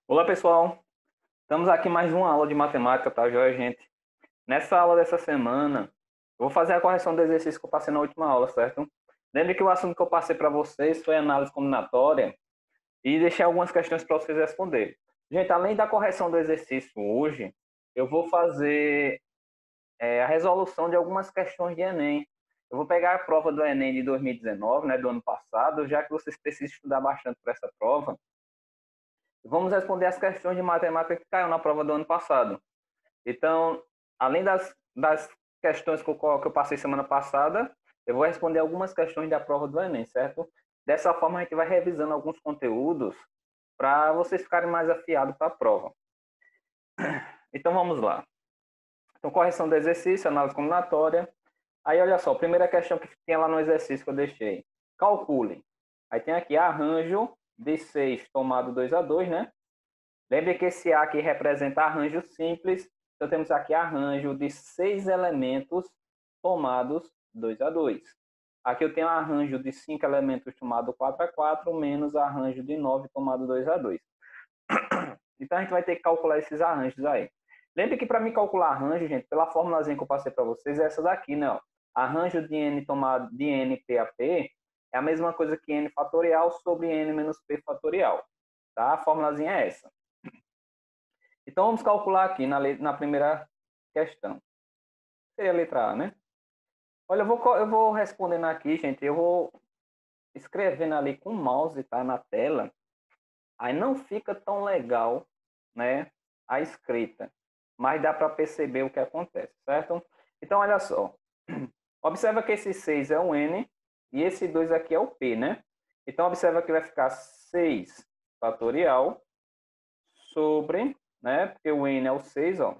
Olá, pessoal. Estamos aqui mais uma aula de matemática, tá, joia, gente? Nessa aula dessa semana, eu vou fazer a correção do exercício que eu passei na última aula, certo? Lembre que o assunto que eu passei para vocês foi análise combinatória e deixei algumas questões para vocês responderem. Gente, além da correção do exercício hoje, eu vou fazer a resolução de algumas questões de Enem. Eu vou pegar a prova do Enem de 2019, né, do ano passado, já que vocês precisam estudar bastante para essa prova. Vamos responder as questões de matemática que caiu na prova do ano passado. Então, além das questões que eu passei semana passada, eu vou responder algumas questões da prova do Enem, certo? Dessa forma, a gente vai revisando alguns conteúdos para vocês ficarem mais afiados para a prova. Então, vamos lá. Então, correção do exercício, análise combinatória. Aí, olha só, a primeira questão que tinha lá no exercício que eu deixei. Calcule. Aí tem aqui arranjo de 6 tomado 2 a 2, né? Lembre que esse A aqui representa arranjo simples. Então, temos aqui arranjo de 6 elementos tomados 2 a 2. Aqui eu tenho arranjo de 5 elementos tomado 4 a 4, menos arranjo de 9 tomado 2 a 2. Então, a gente vai ter que calcular esses arranjos aí. Lembre que para mim calcular arranjo, gente, pela formulazinha que eu passei para vocês, é essa daqui, né? Ó. Arranjo de n tomado de n p a p é a mesma coisa que n fatorial sobre n menos p fatorial. Tá? A formulazinha é essa. Então, vamos calcular aqui na primeira questão. Seria a letra A, né? Olha, eu vou respondendo aqui, gente. Eu vou escrevendo ali com o mouse, tá? Na tela. Aí não fica tão legal, né? A escrita. Mas dá para perceber o que acontece, certo? Então, olha só. Observa que esse 6 é o N e esse 2 aqui é o P, né? Então, observa que vai ficar 6 fatorial sobre, né? Porque o N é o 6, ó.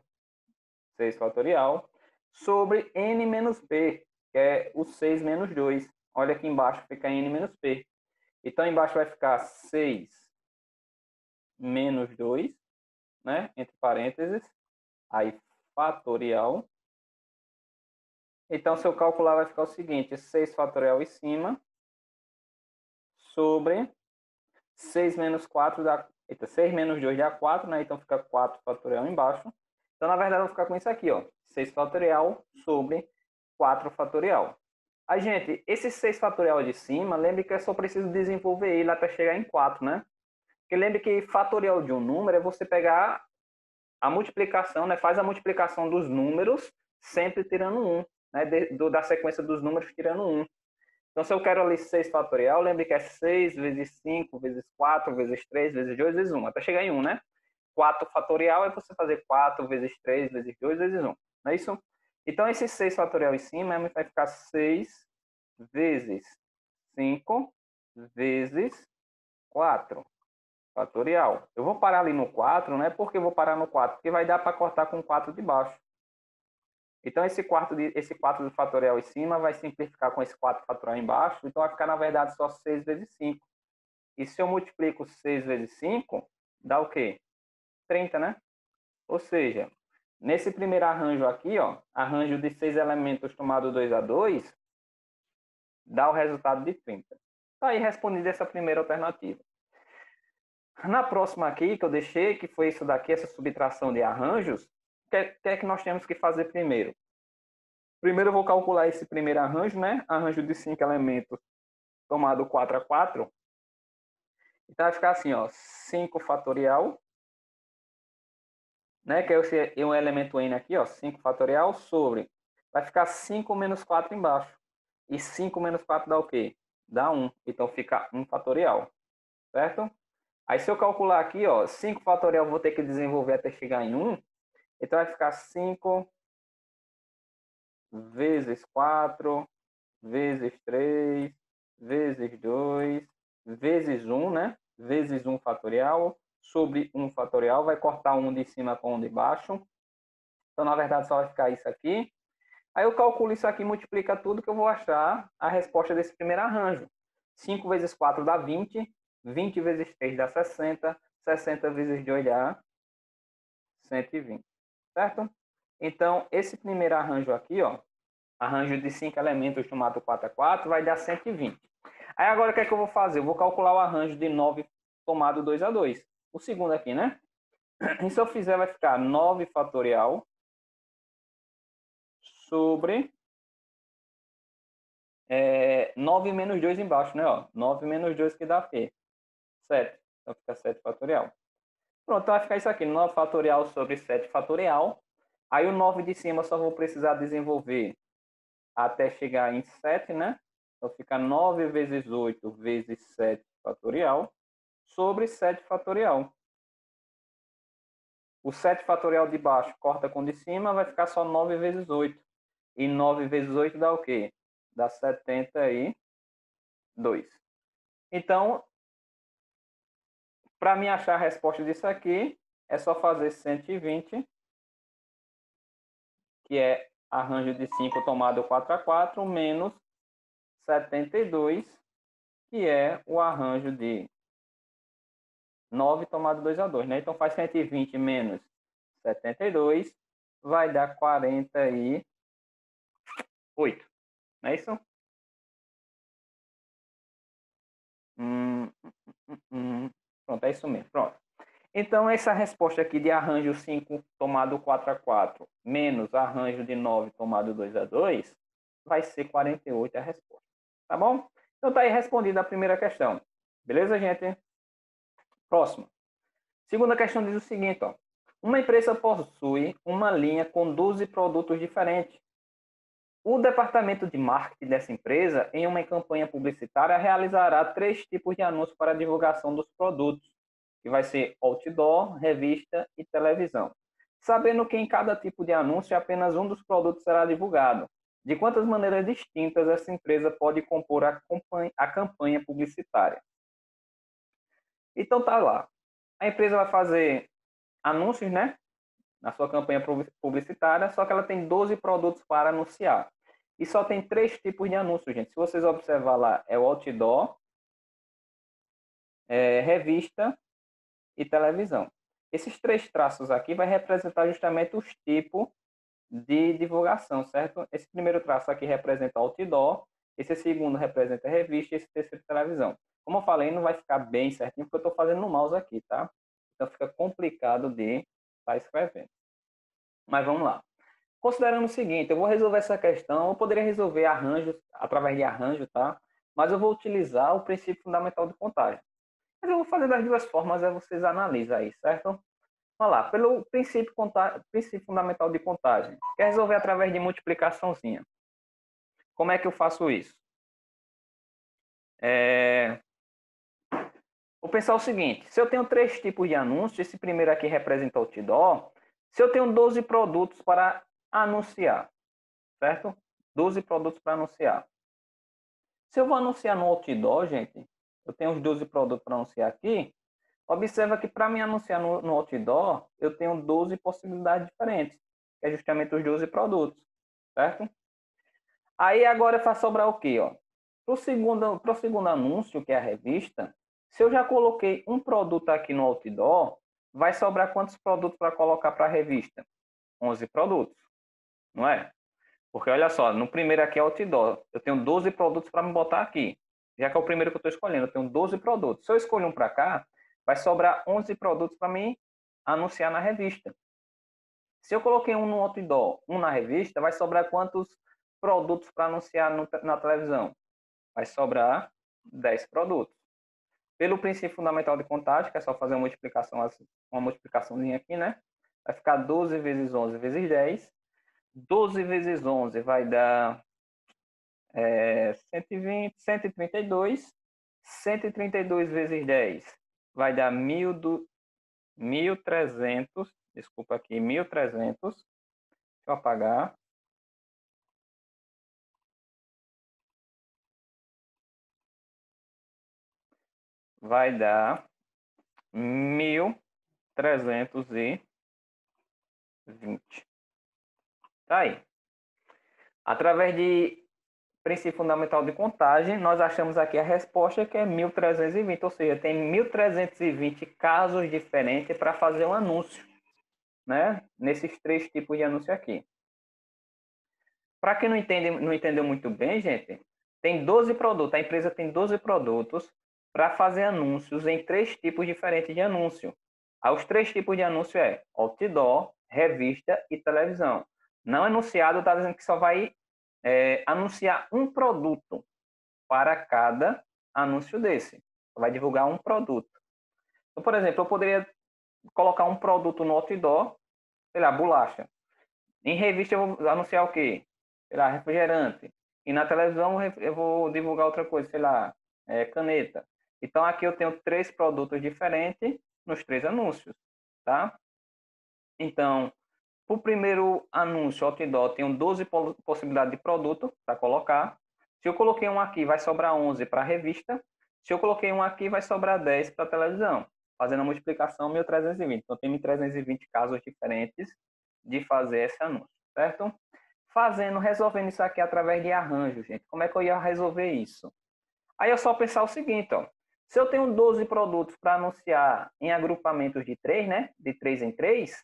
6 fatorial, sobre n menos p, que é o 6 menos 2. Olha aqui embaixo fica n menos p. Então, embaixo vai ficar 6 menos 2, né? Entre parênteses. Aí, fatorial. Então, se eu calcular, vai ficar o seguinte: 6 fatorial em cima, sobre 6 menos 4 dá... Eita, 6 menos 2 dá 4, né? Então, fica 4 fatorial embaixo. Então, na verdade, eu vou ficar com isso aqui, ó. 6 fatorial sobre 4 fatorial. Aí, gente, esse 6 fatorial de cima, lembre que eu só preciso desenvolver ele até chegar em 4, né? Porque lembre que fatorial de um número é você pegar a multiplicação, né? Faz a multiplicação dos números sempre tirando 1, né? Da sequência dos números tirando 1. Então, se eu quero ali 6 fatorial, lembre que é 6 vezes 5, vezes 4, vezes 3, vezes 2, vezes 1, até chegar em 1, né? 4 fatorial é você fazer 4 vezes 3, vezes 2, vezes 1. Não é isso? Então, esse 6 fatorial em cima vai ficar 6 vezes 5 vezes 4 fatorial. Eu vou parar ali no 4, né? Por que eu vou parar no 4? Porque vai dar para cortar com 4 de baixo. Então, esse 4 do fatorial em cima vai simplificar com esse 4 fatorial embaixo. Então, vai ficar, na verdade, só 6 vezes 5. E se eu multiplico 6 vezes 5, dá o quê? 30, né? Ou seja, nesse primeiro arranjo aqui, ó, arranjo de 6 elementos tomado 2 a 2, dá o resultado de 30. Tá aí respondida essa primeira alternativa. Na próxima aqui, que eu deixei, que foi isso daqui, essa subtração de arranjos, o que é que nós temos que fazer primeiro? Primeiro eu vou calcular esse primeiro arranjo, né? Arranjo de 5 elementos tomado 4 a 4. Então vai ficar assim, ó, 5 fatorial, né? Que é um elemento n aqui, ó, 5 fatorial sobre. Vai ficar 5 menos 4 embaixo. E 5 menos 4 dá o quê? Dá 1. Então fica 1 fatorial, certo? Aí se eu calcular aqui, ó, 5 fatorial eu vou ter que desenvolver até chegar em 1. Então vai ficar 5 vezes 4, vezes 3, vezes 2, vezes 1, né? Vezes 1 fatorial, sobre 1 fatorial, vai cortar 1 de cima com 1 de baixo. Então, na verdade, só vai ficar isso aqui. Aí eu calculo isso aqui, multiplica tudo, que eu vou achar a resposta desse primeiro arranjo. 5 vezes 4 dá 20, 20 vezes 3 dá 60, 60 vezes 2 dá 120, certo? Então, esse primeiro arranjo aqui, ó, arranjo de 5 elementos chamado 4 a 4, vai dar 120. Aí agora o que é que eu vou fazer? Eu vou calcular o arranjo de 9 tomado 2 a 2. o segundo aqui, né? E se eu fizer, vai ficar 9 fatorial sobre 9 menos 2 embaixo, né? Ó, 9 menos 2 que dá o quê? 7. Então fica 7 fatorial. Pronto, então vai ficar isso aqui, 9 fatorial sobre 7 fatorial. Aí o 9 de cima eu só vou precisar desenvolver até chegar em 7, né? Então fica 9 vezes 8 vezes 7 fatorial sobre 7 fatorial. O 7 fatorial de baixo corta com o de cima, vai ficar só 9 vezes 8. E 9 vezes 8 dá o quê? Dá 72. Então, para mim achar a resposta disso aqui, é só fazer 120, que é arranjo de 5 tomado 4 a 4, menos 72, que é o arranjo de 9 tomado 2 a 2, né? Então faz 120 menos 72, vai dar 48. Não é isso? Pronto, é isso mesmo. Pronto. Então, essa resposta aqui de arranjo 5 tomado 4 a 4 menos arranjo de 9 tomado 2 a 2 vai ser 48 a resposta. Tá bom? Então, tá aí respondida a primeira questão. Beleza, gente? Próximo. Segunda questão diz o seguinte, ó. Uma empresa possui uma linha com 12 produtos diferentes. O departamento de marketing dessa empresa, em uma campanha publicitária, realizará 3 tipos de anúncios para a divulgação dos produtos, que vai ser outdoor, revista e televisão. Sabendo que em cada tipo de anúncio apenas um dos produtos será divulgado, de quantas maneiras distintas essa empresa pode compor a campanha publicitária? Então tá lá. A empresa vai fazer anúncios, né? Na sua campanha publicitária, só que ela tem 12 produtos para anunciar. E só tem 3 tipos de anúncios, gente. Se vocês observar lá, é o outdoor, revista e televisão. Esses 3 traços aqui vai representar justamente os tipos de divulgação, certo? Esse primeiro traço aqui representa outdoor, esse segundo representa revista e esse terceiro televisão. Como eu falei, não vai ficar bem certinho, porque eu estou fazendo no mouse aqui, tá? Então fica complicado de estar escrevendo. Mas vamos lá. Considerando o seguinte, eu vou resolver essa questão, eu poderia resolver arranjos, através de arranjo, tá? Mas eu vou utilizar o princípio fundamental de contagem. Mas eu vou fazer das duas formas, aí vocês analisam aí, certo? Vamos lá, pelo princípio fundamental de contagem. Quer resolver através de multiplicaçãozinha. Como é que eu faço isso? Vou pensar o seguinte, se eu tenho 3 tipos de anúncios, esse primeiro aqui representa o outdoor, se eu tenho 12 produtos para anunciar, certo? 12 produtos para anunciar. Se eu vou anunciar no outdoor, gente, eu tenho os 12 produtos para anunciar aqui, observa que para me anunciar no outdoor, eu tenho 12 possibilidades diferentes, que é justamente os 12 produtos, certo? Aí agora vai sobrar o quê? Para o segundo anúncio, que é a revista, se eu já coloquei um produto aqui no outdoor, vai sobrar quantos produtos para colocar para a revista? 11 produtos, não é? Porque olha só, no primeiro aqui é outdoor, eu tenho 12 produtos para me botar aqui. Já que é o primeiro que eu estou escolhendo, eu tenho 12 produtos. Se eu escolher um para cá, vai sobrar 11 produtos para mim anunciar na revista. Se eu coloquei um no outdoor, um na revista, vai sobrar quantos produtos para anunciar na televisão? Vai sobrar 10 produtos. Pelo princípio fundamental de contagem, que é só fazer uma multiplicaçãozinha aqui, né? Vai ficar 12 vezes 11 vezes 10. 12 vezes 11 vai dar 120, 132. 132 vezes 10 vai dar 1.300. Desculpa aqui, 1.300. Deixa eu apagar. Vai dar 1.320. Tá aí. Através de princípio fundamental de contagem, nós achamos aqui a resposta que é 1.320, ou seja, tem 1.320 casos diferentes para fazer um anúncio, né? Nesses 3 tipos de anúncio aqui. Para quem não entendeu muito bem, gente, tem 12 produtos, a empresa tem 12 produtos para fazer anúncios em 3 tipos diferentes de anúncio. Os 3 tipos de anúncio é outdoor, revista e televisão. Não enunciado está dizendo que só vai anunciar um produto para cada anúncio desse. Vai divulgar um produto. Então, por exemplo, eu poderia colocar um produto no outdoor, sei lá, bolacha. Em revista eu vou anunciar o quê? Sei lá, refrigerante. E na televisão eu vou divulgar outra coisa, sei lá, caneta. Então aqui eu tenho 3 produtos diferentes nos 3 anúncios, tá? Então, o primeiro anúncio outdoor, tenho 12 possibilidades de produto para colocar. Se eu coloquei um aqui, vai sobrar 11 para a revista. Se eu coloquei um aqui, vai sobrar 10 para a televisão. Fazendo a multiplicação, 1.320. Então, tem 1.320 casos diferentes de fazer esse anúncio, certo? Resolvendo isso aqui através de arranjo, gente. Como é que eu ia resolver isso? Aí é só pensar o seguinte, ó. Se eu tenho 12 produtos para anunciar em agrupamentos de 3, né? De 3 em 3,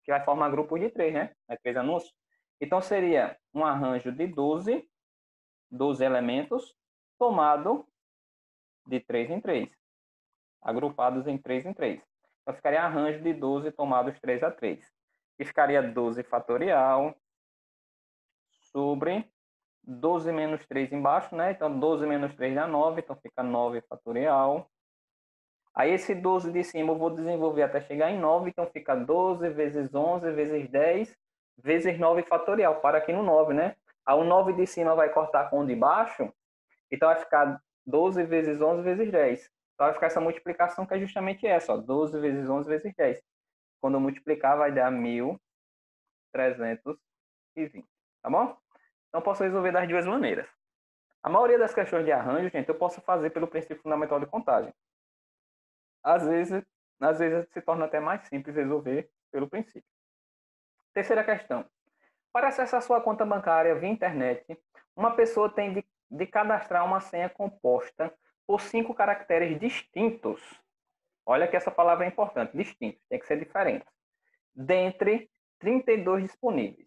que vai formar grupos de 3, né? 3 anúncios. Então, seria um arranjo de 12 elementos, tomado de 3 em 3, agrupados em 3 em 3. Então, ficaria arranjo de 12 tomados 3 a 3. E ficaria 12 fatorial sobre 12 menos 3 embaixo, né? Então, 12 menos 3 dá 9, então fica 9 fatorial. Aí, esse 12 de cima eu vou desenvolver até chegar em 9, então fica 12 vezes 11 vezes 10 vezes 9 fatorial. Para aqui no 9, né? Aí, o 9 de cima vai cortar com o de baixo, então vai ficar 12 vezes 11 vezes 10. Então, vai ficar essa multiplicação que é justamente essa, ó, 12 vezes 11 vezes 10. Quando eu multiplicar, vai dar 1.320, tá bom? Então, posso resolver das duas maneiras. A maioria das questões de arranjo, gente, eu posso fazer pelo princípio fundamental de contagem. Às vezes se torna até mais simples resolver pelo princípio. Terceira questão. Para acessar sua conta bancária via internet, uma pessoa tem de cadastrar uma senha composta por 5 caracteres distintos. Olha que essa palavra é importante, distintos, tem que ser diferente. Dentre 32 disponíveis.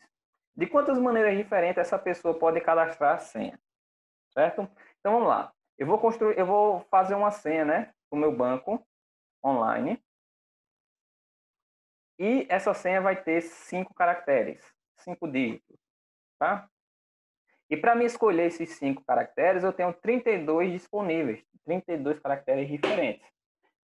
De quantas maneiras diferentes essa pessoa pode cadastrar a senha? Certo? Então vamos lá. Eu vou fazer uma senha, né, para o meu banco online. E essa senha vai ter 5 caracteres, 5 dígitos, tá? E para me escolher esses 5 caracteres, eu tenho 32 disponíveis, 32 caracteres diferentes.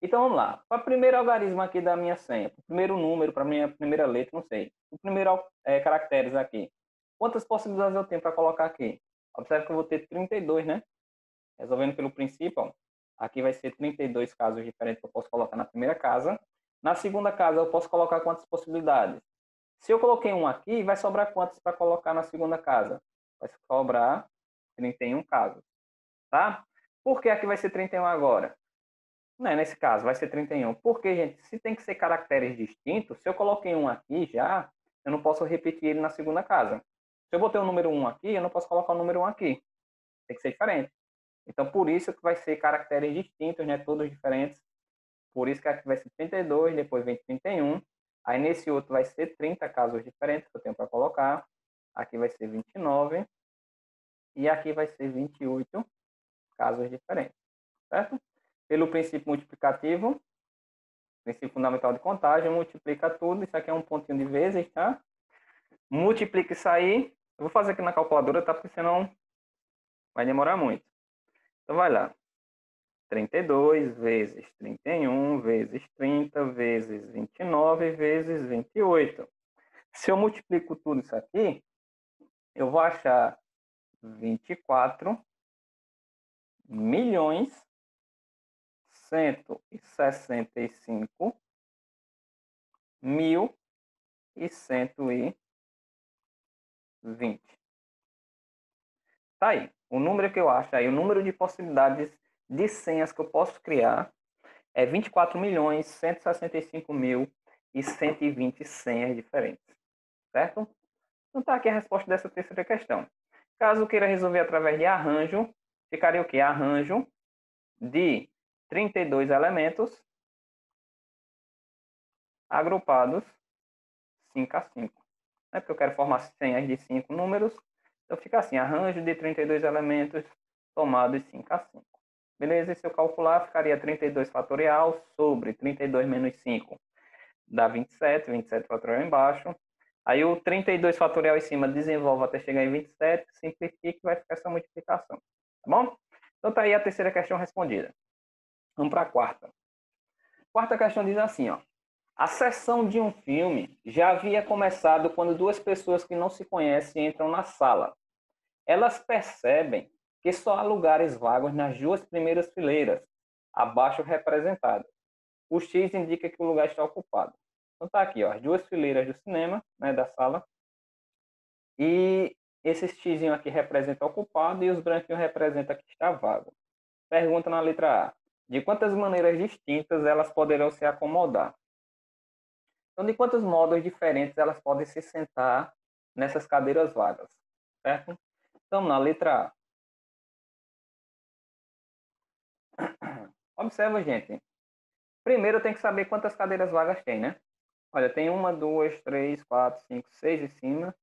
Então vamos lá. Para o primeiro algarismo aqui da minha senha, para o primeiro número, para a minha primeira letra, não sei. O primeiro caracteres aqui. Quantas possibilidades eu tenho para colocar aqui? Observe que eu vou ter 32, né? Resolvendo pelo princípio, ó, aqui vai ser 32 casos diferentes que eu posso colocar na primeira casa. Na segunda casa, eu posso colocar quantas possibilidades? Se eu coloquei um aqui, vai sobrar quantos para colocar na segunda casa? Vai sobrar 31 casos, tá? Por que aqui vai ser 31 agora? Não é nesse caso, vai ser 31. Porque, gente, se tem que ser caracteres distintos, se eu coloquei um aqui já, eu não posso repetir ele na segunda casa. Se eu botei o número 1 aqui, eu não posso colocar o número 1 aqui. Tem que ser diferente. Então, por isso que vai ser caracteres distintos, né? Todos diferentes. Por isso que aqui vai ser 32, depois vem 31. Aí nesse outro vai ser 30 casos diferentes que eu tenho para colocar. Aqui vai ser 29. E aqui vai ser 28 casos diferentes. Certo? Pelo princípio multiplicativo, princípio fundamental de contagem, multiplica tudo. Isso aqui é um pontinho de vezes, tá? Multiplica isso aí. Eu vou fazer aqui na calculadora, tá? Porque senão vai demorar muito. Então vai lá. 32 vezes 31 vezes 30 vezes 29 vezes 28. Se eu multiplico tudo isso aqui, eu vou achar 24 milhões 165 mil e 120. Tá aí. O número que eu acho aí, o número de possibilidades de senhas que eu posso criar é 24 milhões 165 mil e 120 senhas diferentes. Certo? Então tá aqui a resposta dessa terceira questão. Caso queira resolver através de arranjo, ficaria o quê? Arranjo de 32 elementos agrupados 5 a 5. É porque eu quero formar senhas de 5 números, então fica assim, arranjo de 32 elementos tomados 5 a 5. Beleza? E se eu calcular, ficaria 32 fatorial sobre 32 menos 5 dá 27, 27 fatorial embaixo. Aí o 32 fatorial em cima desenvolve até chegar em 27, simplifica e vai ficar essa multiplicação. Tá bom? Então tá aí a terceira questão respondida. Vamos para a quarta. Quarta questão diz assim, ó. A sessão de um filme já havia começado quando duas pessoas que não se conhecem entram na sala. Elas percebem que só há lugares vagos nas duas primeiras fileiras, abaixo representadas. O X indica que o lugar está ocupado. Então tá aqui, ó, as duas fileiras do cinema, né, da sala. E esse X aqui representa ocupado e os branquinhos representam que está vago. Pergunta na letra A. De quantas maneiras distintas elas poderão se acomodar? Então, de quantos modos diferentes elas podem se sentar nessas cadeiras vagas? Certo? Então, na letra A. Observa, gente. Primeiro, tem que saber quantas cadeiras vagas tem, né? Olha, tem 1, 2, 3, 4, 5, 6 em cima,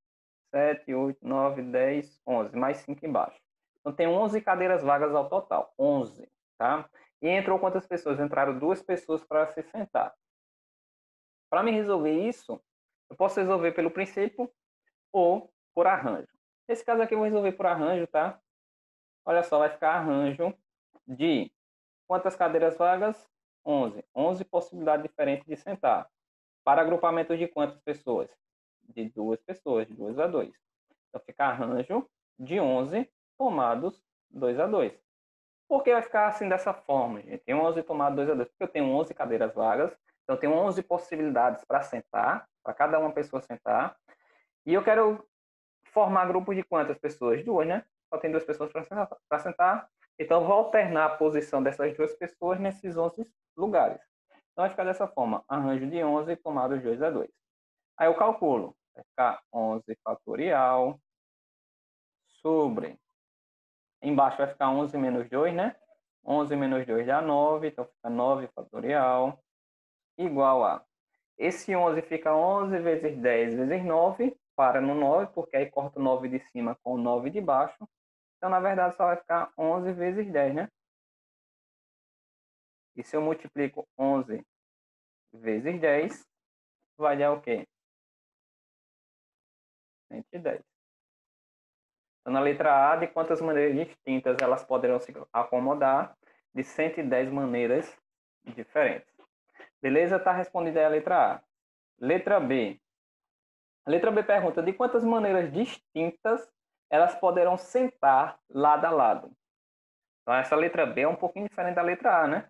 7, 8, 9, 10, 11, mais 5 embaixo. Então, tem 11 cadeiras vagas ao total. 11, tá? E entrou quantas pessoas? Entraram 2 pessoas para se sentar. Para me resolver isso, eu posso resolver pelo princípio ou por arranjo. Nesse caso aqui eu vou resolver por arranjo, tá? Olha só, vai ficar arranjo de quantas cadeiras vagas? 11. 11 possibilidades diferentes de sentar. Para agrupamento de quantas pessoas? De 2 pessoas, de 2 a 2. Então fica arranjo de 11 tomados 2 a 2. Por que vai ficar assim dessa forma, gente? Tem 11 tomado 2 a 2. Porque eu tenho 11 cadeiras vagas, então eu tenho 11 possibilidades para sentar, para cada uma pessoa sentar. E eu quero formar grupos de quantas pessoas? 2, né? Só tem 2 pessoas para sentar. Então eu vou alternar a posição dessas 2 pessoas nesses 11 lugares. Então vai ficar dessa forma, arranjo de 11 tomados 2 a 2. Aí eu calculo, vai ficar 11 fatorial sobre, embaixo vai ficar 11 menos 2, né? 11 menos 2 dá 9, então fica 9 fatorial, igual a, esse 11 fica 11 vezes 10 vezes 9, para no 9, porque aí corta o 9 de cima com o 9 de baixo. Então, na verdade, só vai ficar 11 vezes 10, né? E se eu multiplico 11 vezes 10, vai dar o quê? 110. Então, na letra A, de quantas maneiras distintas elas poderão se acomodar? De 110 maneiras diferentes. Beleza? Está respondida aí a letra A. Letra B. A letra B pergunta, de quantas maneiras distintas elas poderão sentar lado a lado? Então, essa letra B é um pouquinho diferente da letra A, né?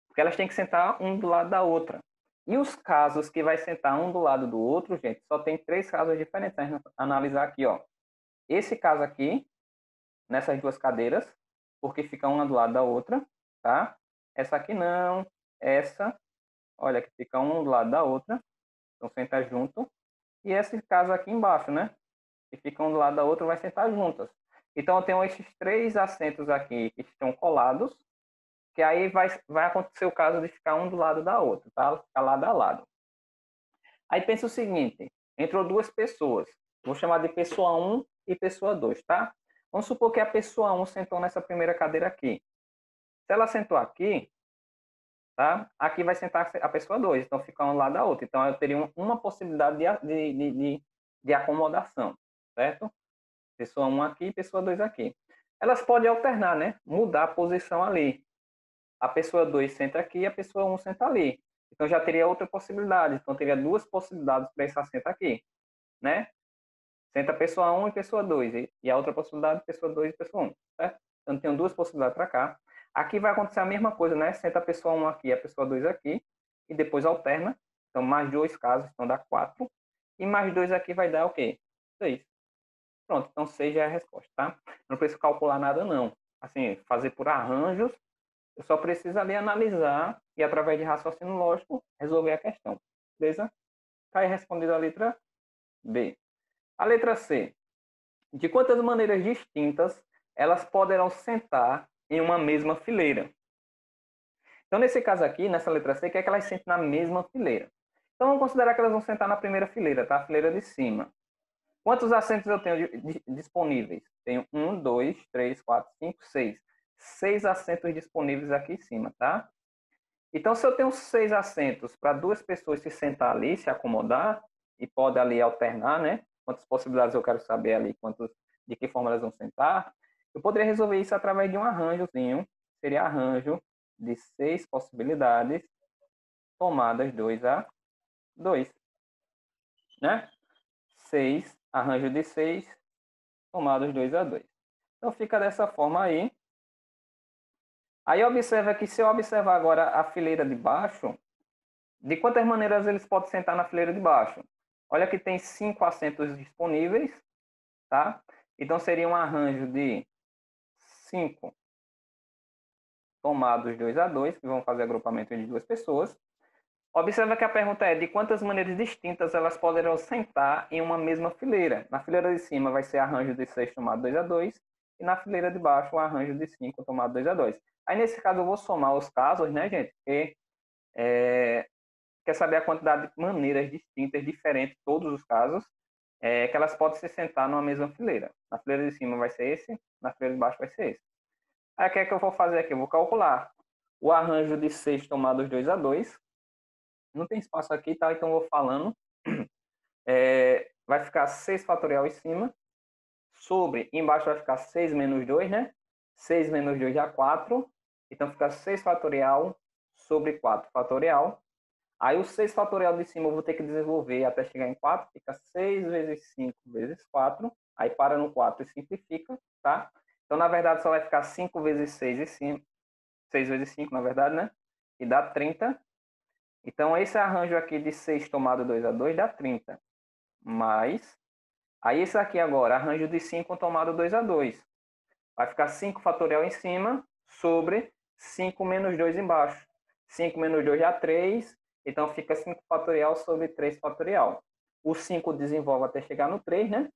Porque elas têm que sentar um do lado da outra. E os casos que vai sentar um do lado do outro, gente, só tem 3 casos diferentes. A gente vai analisar aqui, ó. Esse caso aqui, nessas 2 cadeiras, porque fica uma do lado da outra, tá? Essa aqui não, essa, olha, que fica uma do lado da outra, então senta junto. E esse caso aqui embaixo, né? Que fica um do lado da outra, vai sentar juntas. Então eu tenho esses 3 assentos aqui que estão colados, que aí vai acontecer o caso de ficar um do lado da outra, tá? Ficar lado a lado. Aí pensa o seguinte, entrou 2 pessoas, vou chamar de pessoa 1 e pessoa 2, tá? Vamos supor que a pessoa 1 sentou nessa primeira cadeira aqui. Se ela sentou aqui, tá? Aqui vai sentar a pessoa 2, então fica um lado da outra. Então eu teria uma possibilidade de acomodação, certo? Pessoa 1 aqui, pessoa 2 aqui. Elas podem alternar, né? Mudar a posição ali. A pessoa 2 senta aqui e a pessoa 1 senta ali. Então já teria outra possibilidade. Então teria 2 possibilidades para esse assento aqui, né? Senta a pessoa 1 e pessoa 2. E a outra possibilidade, pessoa 2 e pessoa 1, certo? Então tenho 2 possibilidades para cá. Aqui vai acontecer a mesma coisa, né? Senta a pessoa 1 aqui e a pessoa 2 aqui. E depois alterna. Então mais 2 casos, então dá 4. E mais 2 aqui vai dar o quê? 6. Pronto, então 6 já é a resposta, tá? Não preciso calcular nada, não. Assim, fazer por arranjos, eu só preciso ali analisar e, através de raciocínio lógico, resolver a questão. Beleza? Está aí respondida a letra B. A letra C. De quantas maneiras distintas elas poderão sentar em uma mesma fileira? Então, nesse caso aqui, nessa letra C, quer que elas sentem na mesma fileira. Então, vamos considerar que elas vão sentar na primeira fileira, tá? A fileira de cima. Quantos assentos eu tenho disponíveis? Tenho 1, 2, 3, 4, 5, 6. 6 assentos disponíveis aqui em cima, tá? Então, se eu tenho 6 assentos para 2 pessoas se sentar ali, se acomodar, e pode ali alternar, né? Quantas possibilidades eu quero saber ali, de que forma elas vão sentar. Eu poderia resolver isso através de um arranjozinho. Seria arranjo de 6 possibilidades, tomadas 2 a 2, né? 6, arranjo de 6, tomadas 2 a 2. Então, fica dessa forma aí. Aí, observa que se eu observar agora a fileira de baixo, de quantas maneiras eles podem sentar na fileira de baixo? Olha que tem 5 assentos disponíveis, tá? Então, seria um arranjo de 5 tomados 2 a 2, que vão fazer agrupamento de 2 pessoas. Observa que a pergunta é de quantas maneiras distintas elas poderão sentar em uma mesma fileira. Na fileira de cima vai ser arranjo de 6 tomado 2 a 2, e na fileira de baixo um arranjo de 5 tomado 2 a 2. Aí, nesse caso, eu vou somar os casos, né, gente? Porque quer saber a quantidade de maneiras distintas, diferentes, todos os casos, que elas podem se sentar numa mesma fileira. Na fileira de cima vai ser esse, na fileira de baixo vai ser esse. Aí o que é que eu vou fazer aqui? Eu vou calcular o arranjo de 6 tomados 2 a 2. Não tem espaço aqui, tá? Então eu vou falando. Vai ficar 6 fatorial em cima. Sobre, embaixo vai ficar 6 menos 2, né? 6 menos 2 dá 4. Então fica 6 fatorial sobre 4 fatorial. Aí o 6 fatorial de cima eu vou ter que desenvolver até chegar em 4. Fica 6 vezes 5 vezes 4. Aí para no 4 e simplifica, tá? Então, na verdade, só vai ficar 5 vezes 6 e 5. 6 vezes 5, na verdade, né? E dá 30. Então, esse arranjo aqui de 6 tomado 2 a 2 dá 30. Mais. Aí, esse aqui agora, arranjo de 5 tomado 2 a 2. Vai ficar 5 fatorial em cima sobre 5 menos 2 embaixo. 5 menos 2 dá 3. Então, fica 5 fatorial sobre 3 fatorial. O 5 desenvolve até chegar no 3, né?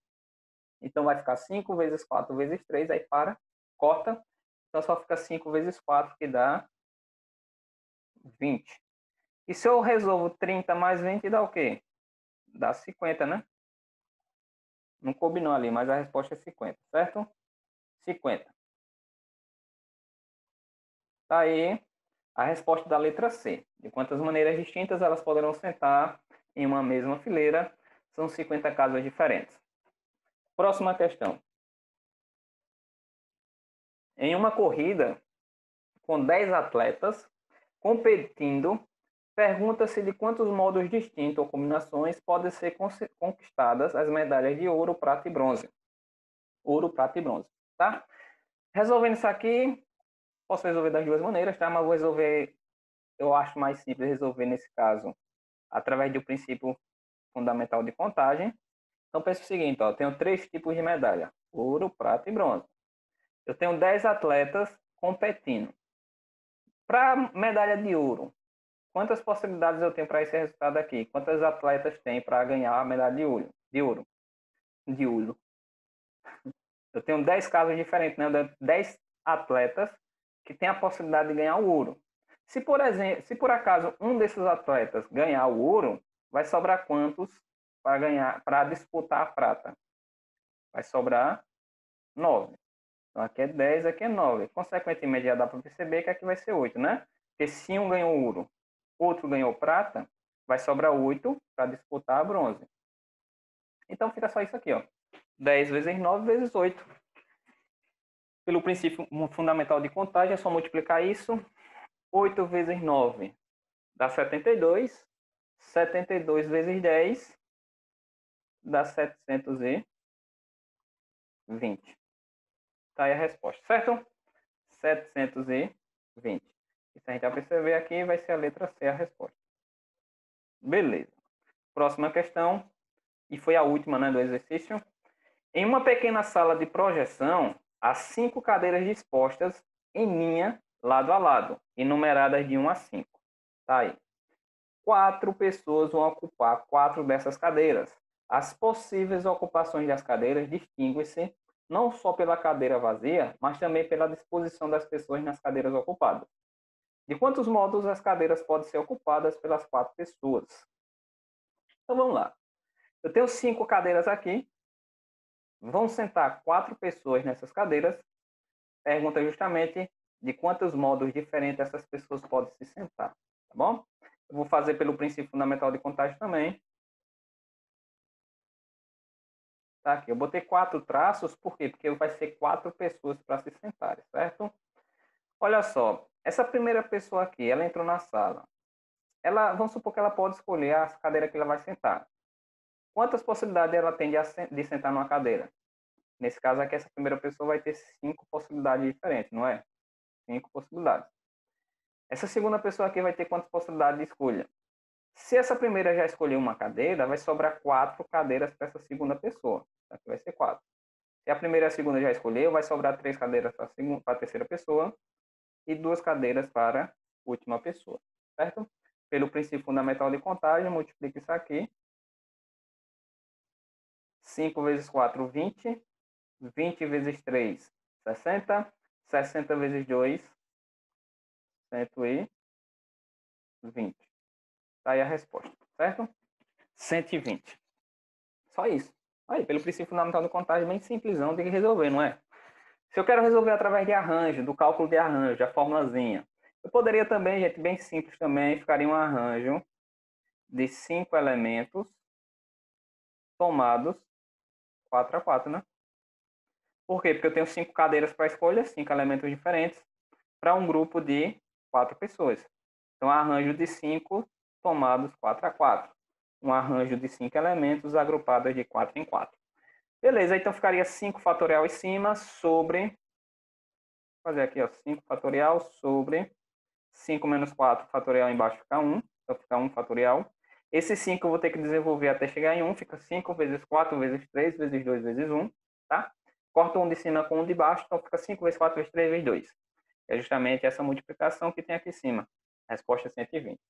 Então, vai ficar 5 vezes 4 vezes 3. Aí, para, corta. Então, só fica 5 vezes 4, que dá 20. E se eu resolvo 30 mais 20, dá o quê? Dá 50, né? Não combinou ali, mas a resposta é 50, certo? 50. Tá aí a resposta da letra C. De quantas maneiras distintas elas poderão sentar em uma mesma fileira, são 50 casos diferentes. Próxima questão. Em uma corrida com 10 atletas competindo, pergunta-se de quantos modos distintos ou combinações podem ser conquistadas as medalhas de ouro, prata e bronze. Ouro, prata e bronze, tá? Resolvendo isso aqui, posso resolver das duas maneiras, tá? Mas vou resolver, eu acho mais simples resolver nesse caso, através do princípio fundamental de contagem. Então, pensa o seguinte, ó, eu tenho 3 tipos de medalha, ouro, prata e bronze. Eu tenho 10 atletas competindo. Para medalha de ouro, quantas possibilidades eu tenho para esse resultado aqui? Quantos atletas tem para ganhar a medalha de ouro? De ouro. Eu tenho 10 casos diferentes, né? 10 atletas que têm a possibilidade de ganhar o ouro. Se por exemplo, se por acaso um desses atletas ganhar o ouro, vai sobrar quantos para ganhar, para disputar a prata? Vai sobrar 9. Então aqui é 10, aqui é 9. Consequentemente, já dá para perceber que aqui vai ser 8, né? Porque se um ganhou ouro, outro ganhou prata, vai sobrar 8 para disputar a bronze. Então fica só isso aqui, ó. 10 vezes 9 vezes 8. Pelo princípio fundamental de contagem, é só multiplicar isso. 8 vezes 9 dá 72. 72 vezes 10 dá 720. Tá aí a resposta, certo? 720. E se a gente já perceber aqui, vai ser a letra C a resposta. Beleza. Próxima questão, e foi a última, né, do exercício. Em uma pequena sala de projeção, há 5 cadeiras dispostas em linha, lado a lado, e numeradas de 1 a 5. Tá aí. 4 pessoas vão ocupar 4 dessas cadeiras. As possíveis ocupações das cadeiras distinguem-se não só pela cadeira vazia, mas também pela disposição das pessoas nas cadeiras ocupadas. De quantos modos as cadeiras podem ser ocupadas pelas 4 pessoas? Então vamos lá. Eu tenho 5 cadeiras aqui. Vão sentar 4 pessoas nessas cadeiras. pergunta justamente de quantos modos diferentes essas pessoas podem se sentar, tá bom? Eu vou fazer pelo princípio fundamental de contagem também. Tá aqui, eu botei 4 traços, por quê? Porque vai ser 4 pessoas para se sentarem, certo? Olha só, essa primeira pessoa aqui, ela entrou na sala. Vamos supor que ela pode escolher a cadeira que ela vai sentar. Quantas possibilidades ela tem de sentar numa cadeira? Nesse caso aqui, essa primeira pessoa vai ter 5 possibilidades diferentes, não é? 5 possibilidades. Essa segunda pessoa aqui vai ter quantas possibilidades de escolha? Se essa primeira já escolheu uma cadeira, vai sobrar 4 cadeiras para essa segunda pessoa. Aqui vai ser 4. Se a primeira e a segunda já escolheu, vai sobrar 3 cadeiras para a terceira pessoa e 2 cadeiras para a última pessoa, certo? Pelo princípio fundamental de contagem, multiplica isso aqui. 5 vezes 4, 20. 20 vezes 3, 60. 60 vezes 2, 120. Tá aí a resposta, certo? 120. Só isso. Aí, pelo princípio fundamental de contagem, bem simplesão de resolver, não é? Se eu quero resolver através de arranjo, do cálculo de arranjo, a formulazinha, eu poderia também, gente, bem simples também, ficaria um arranjo de 5 elementos somados 4 a 4, né? Por quê? Porque eu tenho 5 cadeiras para escolha, 5 elementos diferentes, para um grupo de 4 pessoas. Então, arranjo de 5 somados 4 a 4. Um arranjo de 5 elementos agrupados de 4 em 4. Beleza, então ficaria 5 fatorial em cima sobre... Vou fazer aqui, ó, 5 fatorial sobre 5 menos 4 fatorial embaixo fica 1. Então, fica 1 fatorial. Esse 5 eu vou ter que desenvolver até chegar em 1. Fica 5 vezes 4 vezes 3 vezes 2 vezes 1. Tá? Corta um de cima com um de baixo. Então, fica 5 vezes 4 vezes 3 vezes 2. É justamente essa multiplicação que tem aqui em cima. A resposta é 120.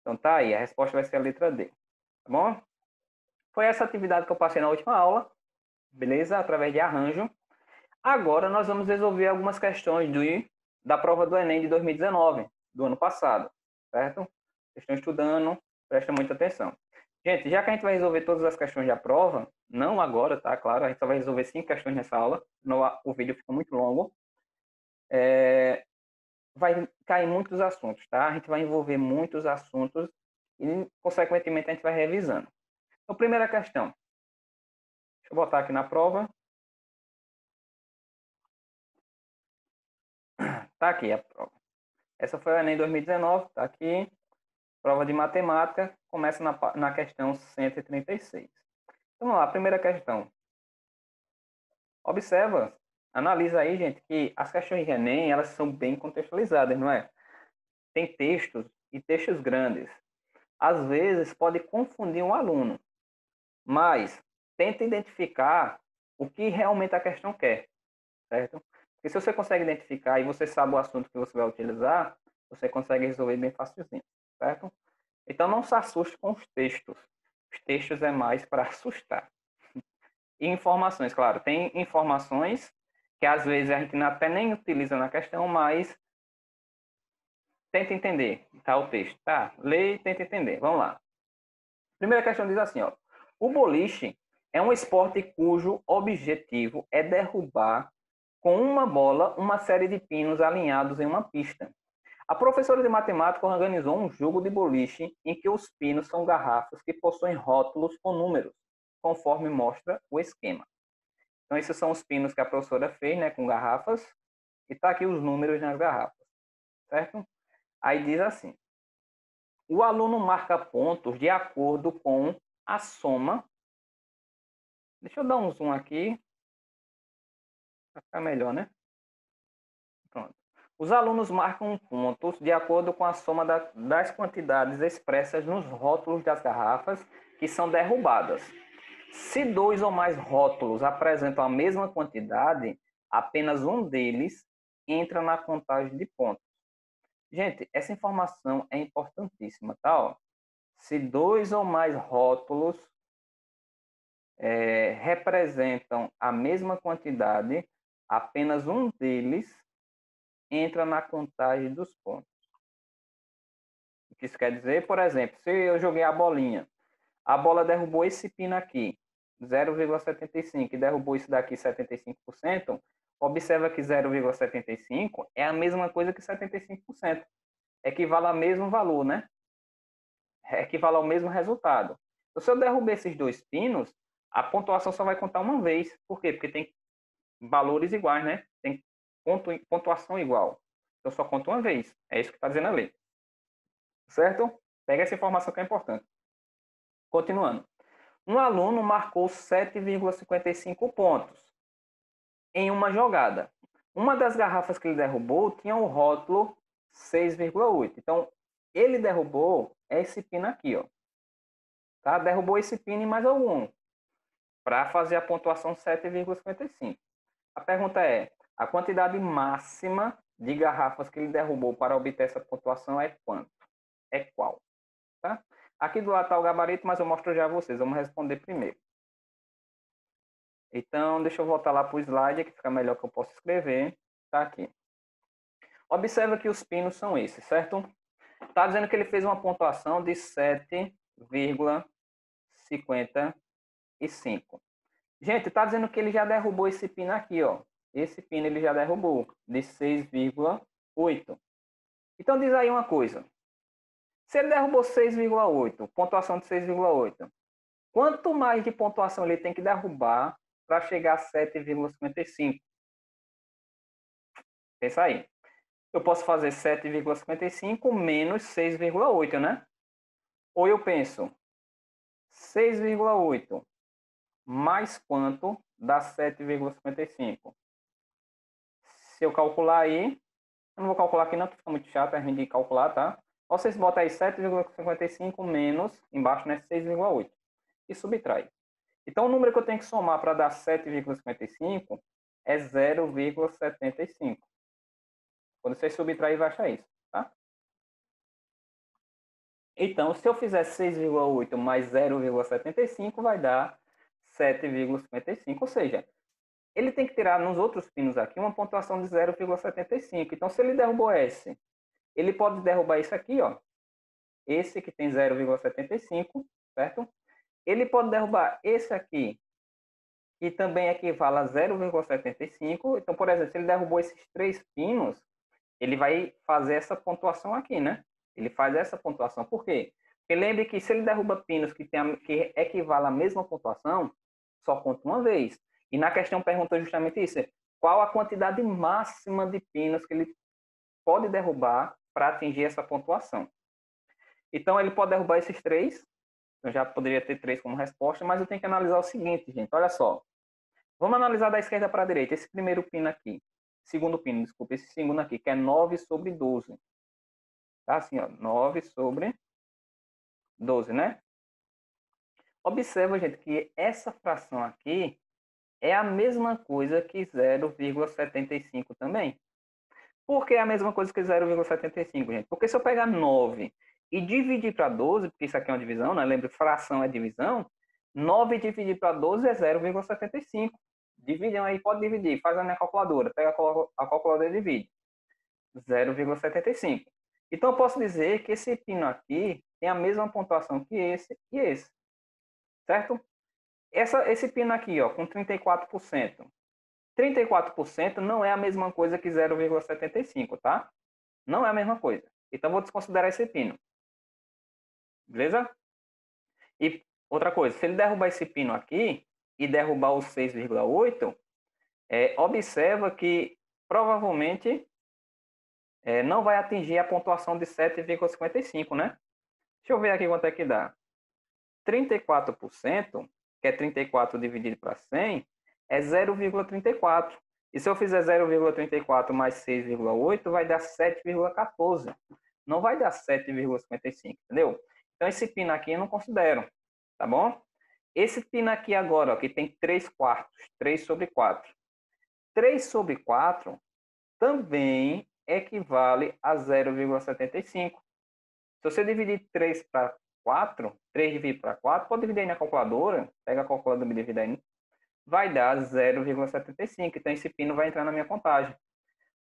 Então, tá aí. A resposta vai ser a letra D. Tá bom? Foi essa atividade que eu passei na última aula. Beleza? Através de arranjo. Agora, nós vamos resolver algumas questões da prova do Enem de 2019, do ano passado. Certo? Vocês estão estudando, prestem muita atenção. Gente, já que a gente vai resolver todas as questões da prova, não agora, tá? Claro, a gente só vai resolver 5 questões nessa aula, o vídeo fica muito longo. Vai cair muitos assuntos, tá? A gente vai envolver muitos assuntos e, consequentemente, a gente vai revisando. Então, primeira questão. Deixa eu botar aqui na prova. Tá aqui a prova. Essa foi o Enem 2019, tá aqui. Prova de matemática, começa na questão 136. Então, vamos lá, primeira questão. Observa, analisa aí, gente, que as questões de Enem, elas são bem contextualizadas, não é? Tem textos e textos grandes. Às vezes, pode confundir um aluno, mas tenta identificar o que realmente a questão quer, certo? Porque se você consegue identificar e você sabe o assunto que você vai utilizar, você consegue resolver bem facilzinho, certo? Então, não se assuste com os textos. Os textos é mais para assustar. E informações, claro, tem informações que às vezes a gente até nem utiliza na questão, mas tenta entender, tá? O texto, tá? Lê e tenta entender. Vamos lá. Primeira questão diz assim, ó. O boliche é um esporte cujo objetivo é derrubar com uma bola uma série de pinos alinhados em uma pista. A professora de matemática organizou um jogo de boliche em que os pinos são garrafas que possuem rótulos com números, conforme mostra o esquema. Então, esses são os pinos que a professora fez, né, com garrafas, e tá aqui os números nas garrafas, certo? Aí diz assim: o aluno marca pontos de acordo com a soma. Deixa eu dar um zoom aqui, para ficar melhor, né? Pronto. Os alunos marcam pontos de acordo com a soma das quantidades expressas nos rótulos das garrafas que são derrubadas. Se 2 ou mais rótulos apresentam a mesma quantidade, apenas um deles entra na contagem de pontos. Gente, essa informação é importantíssima, tá? Ó, se 2 ou mais rótulos representam a mesma quantidade, apenas um deles entra na contagem dos pontos. O que isso quer dizer? Por exemplo, se eu joguei a bolinha, a bola derrubou esse pino aqui, 0,75, e derrubou isso daqui 75%, Observa que 0,75 é a mesma coisa que 75%. Equivale ao mesmo valor, né? Equivale ao mesmo resultado. Então, se eu derrubar esses dois pinos, a pontuação só vai contar uma vez. Por quê? Porque tem valores iguais, né? Tem pontuação igual. Então, só conta uma vez. É isso que está dizendo a lei. Certo? Pega essa informação que é importante. Continuando. Um aluno marcou 7,55 pontos em uma jogada. Uma das garrafas que ele derrubou tinha o rótulo 6,8. Então, ele derrubou esse pino aqui, ó. Tá? Derrubou esse pino e mais algum, para fazer a pontuação 7,55. A pergunta é, a quantidade máxima de garrafas que ele derrubou para obter essa pontuação é quanto? É qual? Tá? Aqui do lado está o gabarito, mas eu mostro já a vocês. Vamos responder primeiro. Então, deixa eu voltar lá para o slide, que fica melhor que eu possa escrever. Está aqui. Observa que os pinos são esses, certo? Está dizendo que ele fez uma pontuação de 7,55. Gente, está dizendo que ele já derrubou esse pino aqui, ó. Esse pino ele já derrubou, de 6,8. Então, diz aí uma coisa. Se ele derrubou 6,8, pontuação de 6,8, quanto mais de pontuação ele tem que derrubar para chegar a 7,55? Pensa aí. Eu posso fazer 7,55 menos 6,8, né? Ou eu penso 6,8 mais quanto dá 7,55? Se eu calcular aí, eu não vou calcular aqui não, porque fica muito chato, é ruim de calcular, tá? Vocês botam aí 7,55 menos, embaixo, né, 6,8. E subtrai. Então, o número que eu tenho que somar para dar 7,55 é 0,75. Quando você subtrair, vai achar isso, tá? Então, se eu fizer 6,8 mais 0,75, vai dar 7,55. Ou seja, ele tem que tirar nos outros pinos aqui uma pontuação de 0,75. Então, se ele derrubou esse, ele pode derrubar isso aqui, ó. Esse que tem 0,75, certo? Ele pode derrubar esse aqui, que também equivale a 0,75. Então, por exemplo, se ele derrubou esses três pinos, ele vai fazer essa pontuação aqui, né? Ele faz essa pontuação. Por quê? Porque lembre que se ele derruba pinos que equivale à mesma pontuação, só conta uma vez. E na questão pergunta justamente isso. Qual a quantidade máxima de pinos que ele pode derrubar para atingir essa pontuação? Então, ele pode derrubar esses três. Eu já poderia ter três como resposta, mas eu tenho que analisar o seguinte, gente. Olha só. Vamos analisar da esquerda para a direita. Esse primeiro pino aqui. Segundo pino, desculpa. Esse segundo aqui, que é 9 sobre 12. Tá assim, ó. 9 sobre 12, né? Observa, gente, que essa fração aqui é a mesma coisa que 0,75 também. Por que é a mesma coisa que 0,75, gente? Porque se eu pegar 9 e dividir para 12, porque isso aqui é uma divisão, né? Lembra, fração é divisão. 9 dividir para 12 é 0,75. Dividem aí, pode dividir. Faz a minha calculadora. Pega a calculadora e divide. 0,75. Então, eu posso dizer que esse pino aqui tem a mesma pontuação que esse e esse. Certo? Esse pino aqui, ó, com 34%. 34% não é a mesma coisa que 0,75, tá? Não é a mesma coisa. Então, vou desconsiderar esse pino. Beleza? E outra coisa, se ele derrubar esse pino aqui e derrubar o 6,8, observa que provavelmente não vai atingir a pontuação de 7,55, né? Deixa eu ver aqui quanto é que dá. 34%, que é 34 dividido para 100, é 0,34. E se eu fizer 0,34 mais 6,8, vai dar 7,14. Não vai dar 7,55, entendeu? Então, esse pino aqui eu não considero, tá bom? Esse pino aqui agora, ó, que tem 3 quartos, 3 sobre 4. 3 sobre 4 também equivale a 0,75. Se você dividir 3 para 4, 3 dividido para 4, pode dividir aí na calculadora, pega a calculadora e me divide aí, vai dar 0,75. Então, esse pino vai entrar na minha contagem.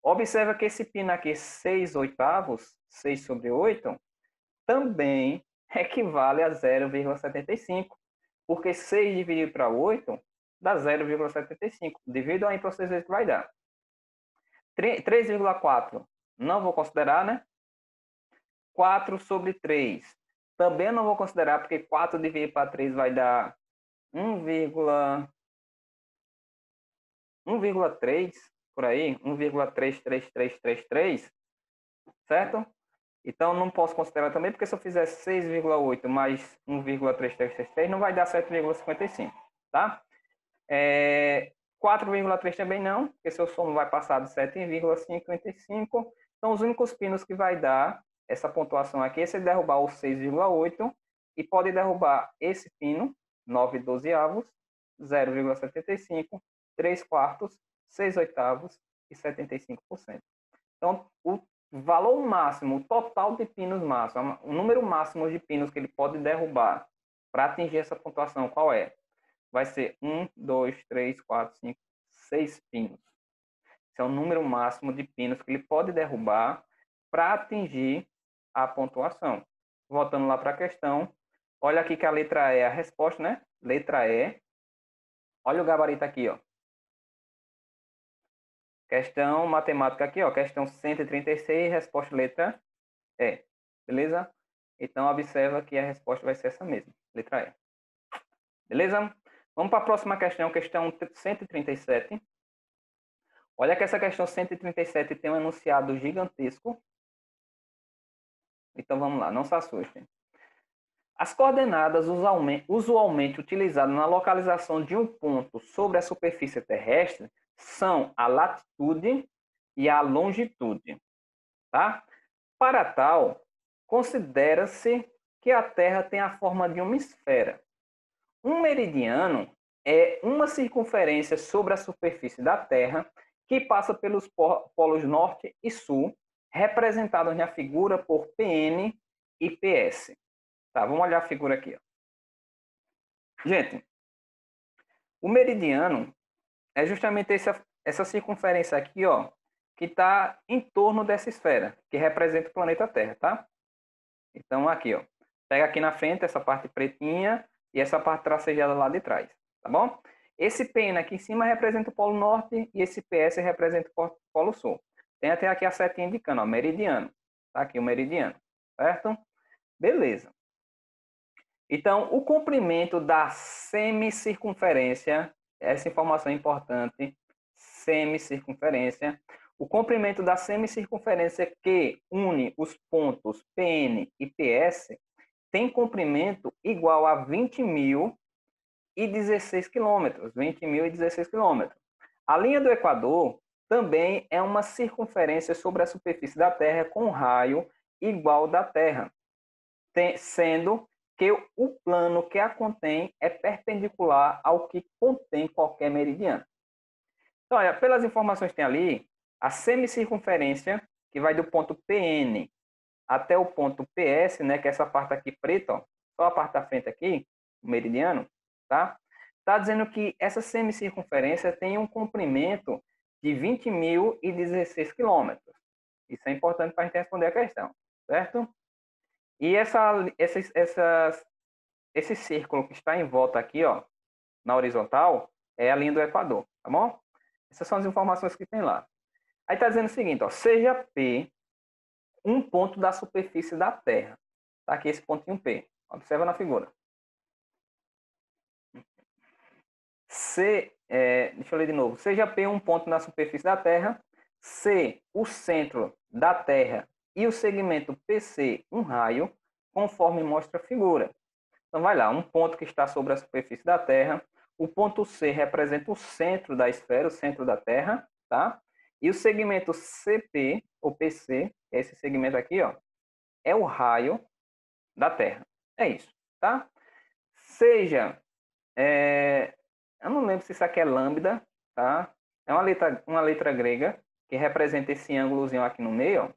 Observa que esse pino aqui, 6 oitavos, 6 sobre 8, também equivale a 0,75. Porque 6 dividido para 8 dá 0,75. Divido aí para vocês verem que vai dar. 3,4 não vou considerar, né? 4 sobre 3 também não vou considerar, porque 4 dividido para 3 vai dar 1,3 por aí, 1,33333, certo? Então não posso considerar também, porque se eu fizer 6,8 mais 1,3333 não vai dar 7,55, tá? 4,3 também não, porque seu somo vai passar de 7,55. Então os únicos pinos que vai dar essa pontuação aqui é se derrubar o 6,8 e pode derrubar esse pino, 9/12, 0,75, 3 quartos, 6 oitavos e 75%. Então, o valor máximo, o total de pinos máximo, o número máximo de pinos que ele pode derrubar para atingir essa pontuação, qual é? Vai ser 1, 2, 3, 4, 5, 6 pinos. Esse é o número máximo de pinos que ele pode derrubar para atingir a pontuação. Voltando lá para a questão, olha aqui que a letra E é a resposta, né? Letra E. Olha o gabarito aqui, ó. Questão matemática aqui, ó. Questão 136, resposta letra E. Beleza? Então, observa que a resposta vai ser essa mesma, letra E. Beleza? Vamos para a próxima questão, questão 137. Olha que essa questão 137 tem um enunciado gigantesco. Então, vamos lá, não se assustem. As coordenadas usualmente utilizadas na localização de um ponto sobre a superfície terrestre são a latitude e a longitude. Tá? Para tal, considera-se que a Terra tem a forma de uma esfera. Um meridiano é uma circunferência sobre a superfície da Terra que passa pelos polos norte e sul, representados na figura por PN e PS. Tá, vamos olhar a figura aqui. Ó. Gente, o meridiano é justamente essa circunferência aqui, ó, que está em torno dessa esfera, que representa o planeta Terra, tá? Então, aqui, ó, pega aqui na frente essa parte pretinha e essa parte tracejada lá de trás, tá bom? Esse PN aqui em cima representa o Polo Norte e esse PS representa o Polo Sul. Tem até aqui a setinha indicando, ó, meridiano. Tá aqui o meridiano, certo? Beleza. Então, o comprimento da semicircunferência, essa informação é importante, semicircunferência, o comprimento da semicircunferência que une os pontos PN e PS tem comprimento igual a 20.016 quilômetros. 20.016 quilômetros. A linha do Equador também é uma circunferência sobre a superfície da Terra com um raio igual da Terra, sendo que o plano que a contém é perpendicular ao que contém qualquer meridiano. Então, olha, pelas informações que tem ali, a semicircunferência, que vai do ponto PN até o ponto PS, né, que é essa parte aqui preta, ó, só a parte da frente aqui, o meridiano, tá? Está dizendo que essa semicircunferência tem um comprimento de 20.016 quilômetros. Isso é importante para a gente responder a questão, certo? E esse círculo que está em volta aqui, ó, na horizontal, é a linha do Equador, tá bom? Essas são as informações que tem lá. Aí está dizendo o seguinte, ó, seja P um ponto da superfície da Terra. Tá aqui esse pontinho P. Observa na figura. Deixa eu ler de novo. Seja P um ponto na superfície da Terra. C, o centro da Terra e o segmento PC, um raio, conforme mostra a figura. Então, vai lá. Um ponto que está sobre a superfície da Terra. O ponto C representa o centro da esfera, o centro da Terra, tá? E o segmento CP, ou PC, esse segmento aqui, ó, é o raio da Terra. É isso, tá? Seja, eu não lembro se isso aqui é lambda, tá? É uma letra grega que representa esse ângulozinho aqui no meio, ó.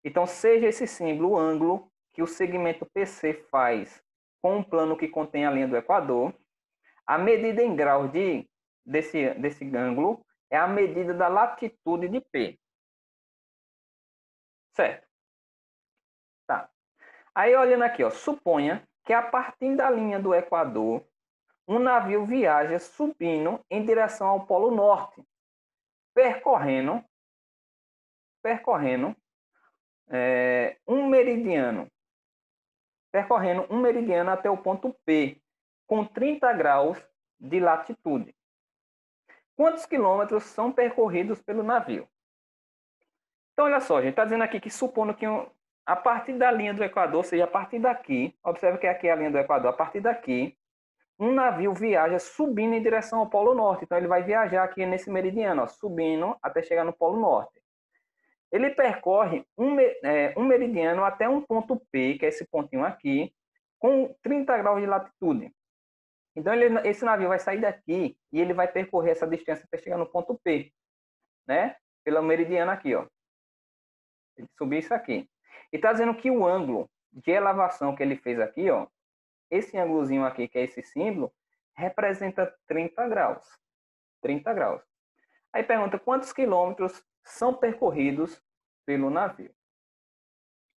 Então, seja esse símbolo o ângulo que o segmento PC faz com um plano que contém a linha do Equador, a medida em graus desse ângulo é a medida da latitude de P. Certo? Tá. Aí, olhando aqui, ó, suponha que a partir da linha do Equador, um navio viaja subindo em direção ao Polo Norte, percorrendo percorrendo um meridiano até o ponto P, com 30 graus de latitude. Quantos quilômetros são percorridos pelo navio? Então, olha só, a gente está dizendo aqui que supondo que a partir da linha do Equador, ou seja, a partir daqui, observe que aqui é a linha do Equador, a partir daqui, um navio viaja subindo em direção ao Polo Norte. Então, ele vai viajar aqui nesse meridiano, ó, subindo até chegar no Polo Norte. Ele percorre um meridiano até um ponto P, que é esse pontinho aqui, com 30 graus de latitude. Então, esse navio vai sair daqui e ele vai percorrer essa distância até chegar no ponto P, né? Pelo meridiano aqui, ó. Ele subiu isso aqui. E está dizendo que o ângulo de elevação que ele fez aqui, ó, esse ângulozinho aqui, que é esse símbolo, representa 30 graus. 30 graus. Aí pergunta quantos quilômetros são percorridos pelo navio.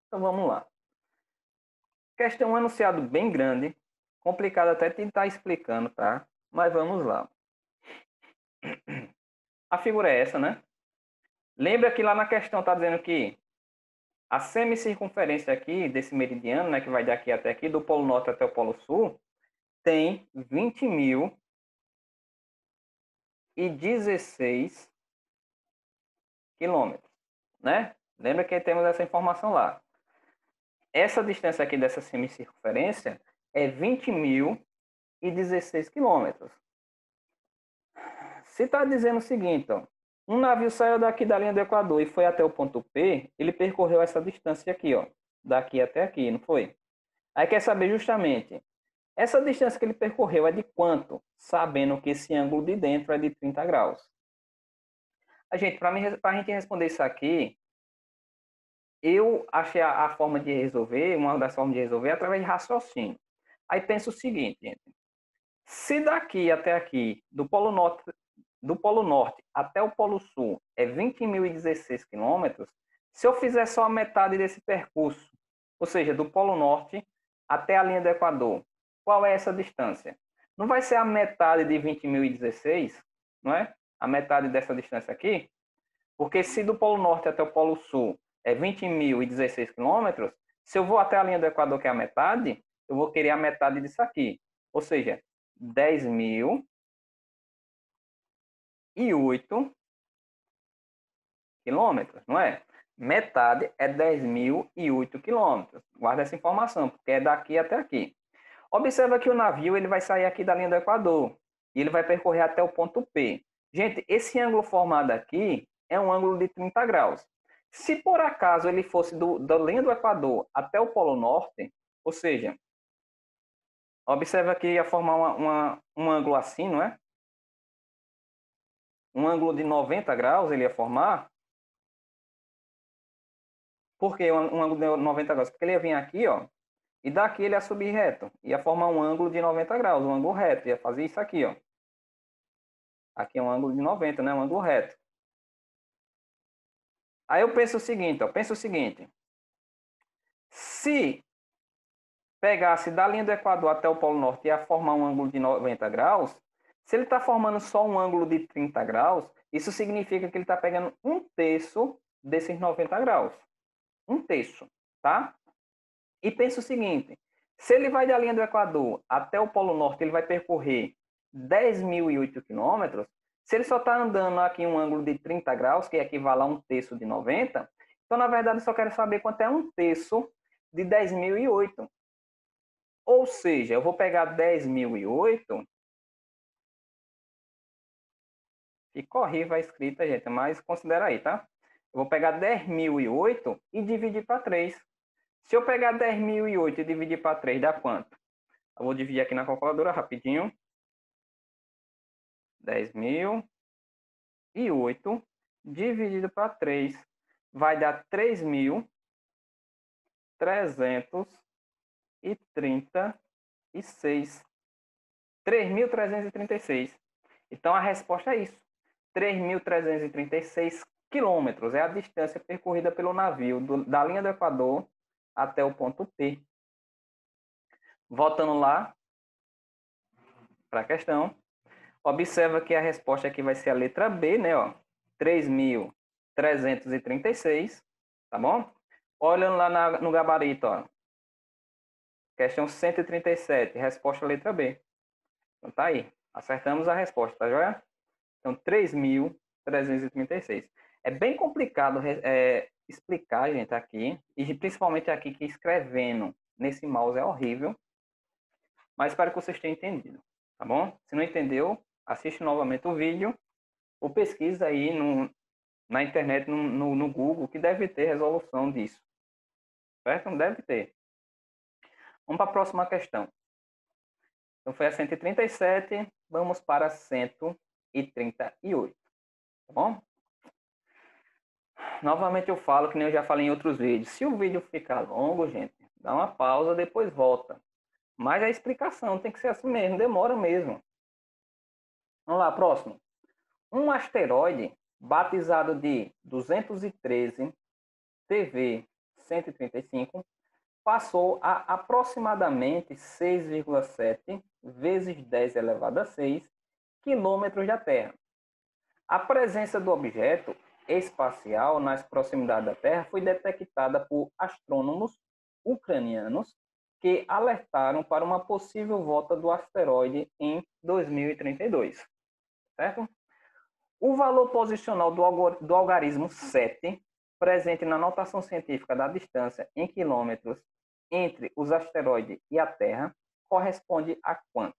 Então vamos lá. Questão enunciado bem grande, complicado até tentar explicando, tá? Mas vamos lá. A figura é essa, né? Lembra que lá na questão está dizendo que a semicircunferência aqui desse meridiano, né, que vai daqui até aqui, do Polo Norte até o Polo Sul, tem 20.016 quilômetros, né? Lembra que temos essa informação lá. Essa distância aqui dessa semicircunferência é 20.016 quilômetros. Se está dizendo o seguinte, ó, um navio saiu daqui da linha do Equador e foi até o ponto P, ele percorreu essa distância aqui, ó, daqui até aqui, não foi? Aí quer saber justamente, essa distância que ele percorreu é de quanto? Sabendo que esse ângulo de dentro é de 30 graus. Para a gente responder isso aqui, eu achei a forma de resolver, uma das formas de resolver é através de raciocínio. Aí pensa o seguinte, gente. Se daqui até aqui, do Polo Norte até o Polo Sul, é 20.016 quilômetros, se eu fizer só a metade desse percurso, ou seja, do Polo Norte até a linha do Equador, qual é essa distância? Não vai ser a metade de 20.016, não é? A metade dessa distância aqui? Porque se do Polo Norte até o Polo Sul é 20.016 quilômetros, se eu vou até a linha do Equador, que é a metade, eu vou querer a metade disso aqui. Ou seja, 10.008 quilômetros, não é? Metade é 10.008 quilômetros. Guarda essa informação, porque é daqui até aqui. Observa que o navio ele vai sair aqui da linha do Equador e ele vai percorrer até o ponto P. Gente, esse ângulo formado aqui é um ângulo de 30 graus. Se por acaso ele fosse da linha do Equador até o Polo Norte, ou seja, observa que ia formar um ângulo assim, não é? Um ângulo de 90 graus ele ia formar. Por que um ângulo de 90 graus? Porque ele ia vir aqui, ó, e daqui ele ia subir reto. Ia formar um ângulo de 90 graus, um ângulo reto. Ia fazer isso aqui, ó. Aqui é um ângulo de 90, né? Um ângulo reto. Aí eu penso o seguinte, ó. Penso o seguinte. Se pegasse da linha do Equador até o Polo Norte e ia formar um ângulo de 90 graus, se ele está formando só um ângulo de 30 graus, isso significa que ele está pegando um terço desses 90 graus. Um terço, tá? E pensa o seguinte, se ele vai da linha do Equador até o Polo Norte, ele vai percorrer 10.008 quilômetros, se ele só está andando aqui em um ângulo de 30 graus, que equivale a um terço de 90, então, na verdade, eu só quero saber quanto é um terço de 10.008. Ou seja, eu vou pegar 10.008, ficou horrível a escrita, gente, mas considera aí, tá? Eu vou pegar 10.008 e dividir para 3. Se eu pegar 10.008 e dividir para 3, dá quanto? Eu vou dividir aqui na calculadora rapidinho. 10.008 dividido para 3 vai dar 3.336. 3.336. Então, a resposta é isso. 3.336 quilômetros é a distância percorrida pelo navio da linha do Equador até o ponto P. Voltando lá para a questão. Observa que a resposta aqui vai ser a letra B, né? Ó, 3.000 336, tá bom? Olhando lá no gabarito, ó. Questão 137, resposta letra B. Então tá aí. Acertamos a resposta, tá joia? Então, 3.336. É bem complicado explicar, gente, aqui. E principalmente aqui que escrevendo nesse mouse é horrível. Mas espero que vocês tenham entendido, tá bom? Se não entendeu, assiste novamente o vídeo. Ou pesquisa aí na internet, no Google, que deve ter resolução disso. Certo? Não deve ter. Vamos para a próxima questão. Então foi a 137, vamos para 138. Tá bom? Novamente eu falo, que nem eu já falei em outros vídeos. Se o vídeo ficar longo, gente, dá uma pausa, depois volta. Mas a explicação tem que ser assim mesmo, demora mesmo. Vamos lá, próximo. Um asteroide batizado de 213 TV 135 passou a aproximadamente 6,7 vezes 10 elevado a 6 quilômetros da Terra. A presença do objeto espacial nas proximidades da Terra foi detectada por astrônomos ucranianos que alertaram para uma possível volta do asteroide em 2032. Certo? O valor posicional do algarismo 7, presente na notação científica da distância em quilômetros entre os asteroides e a Terra, corresponde a quanto?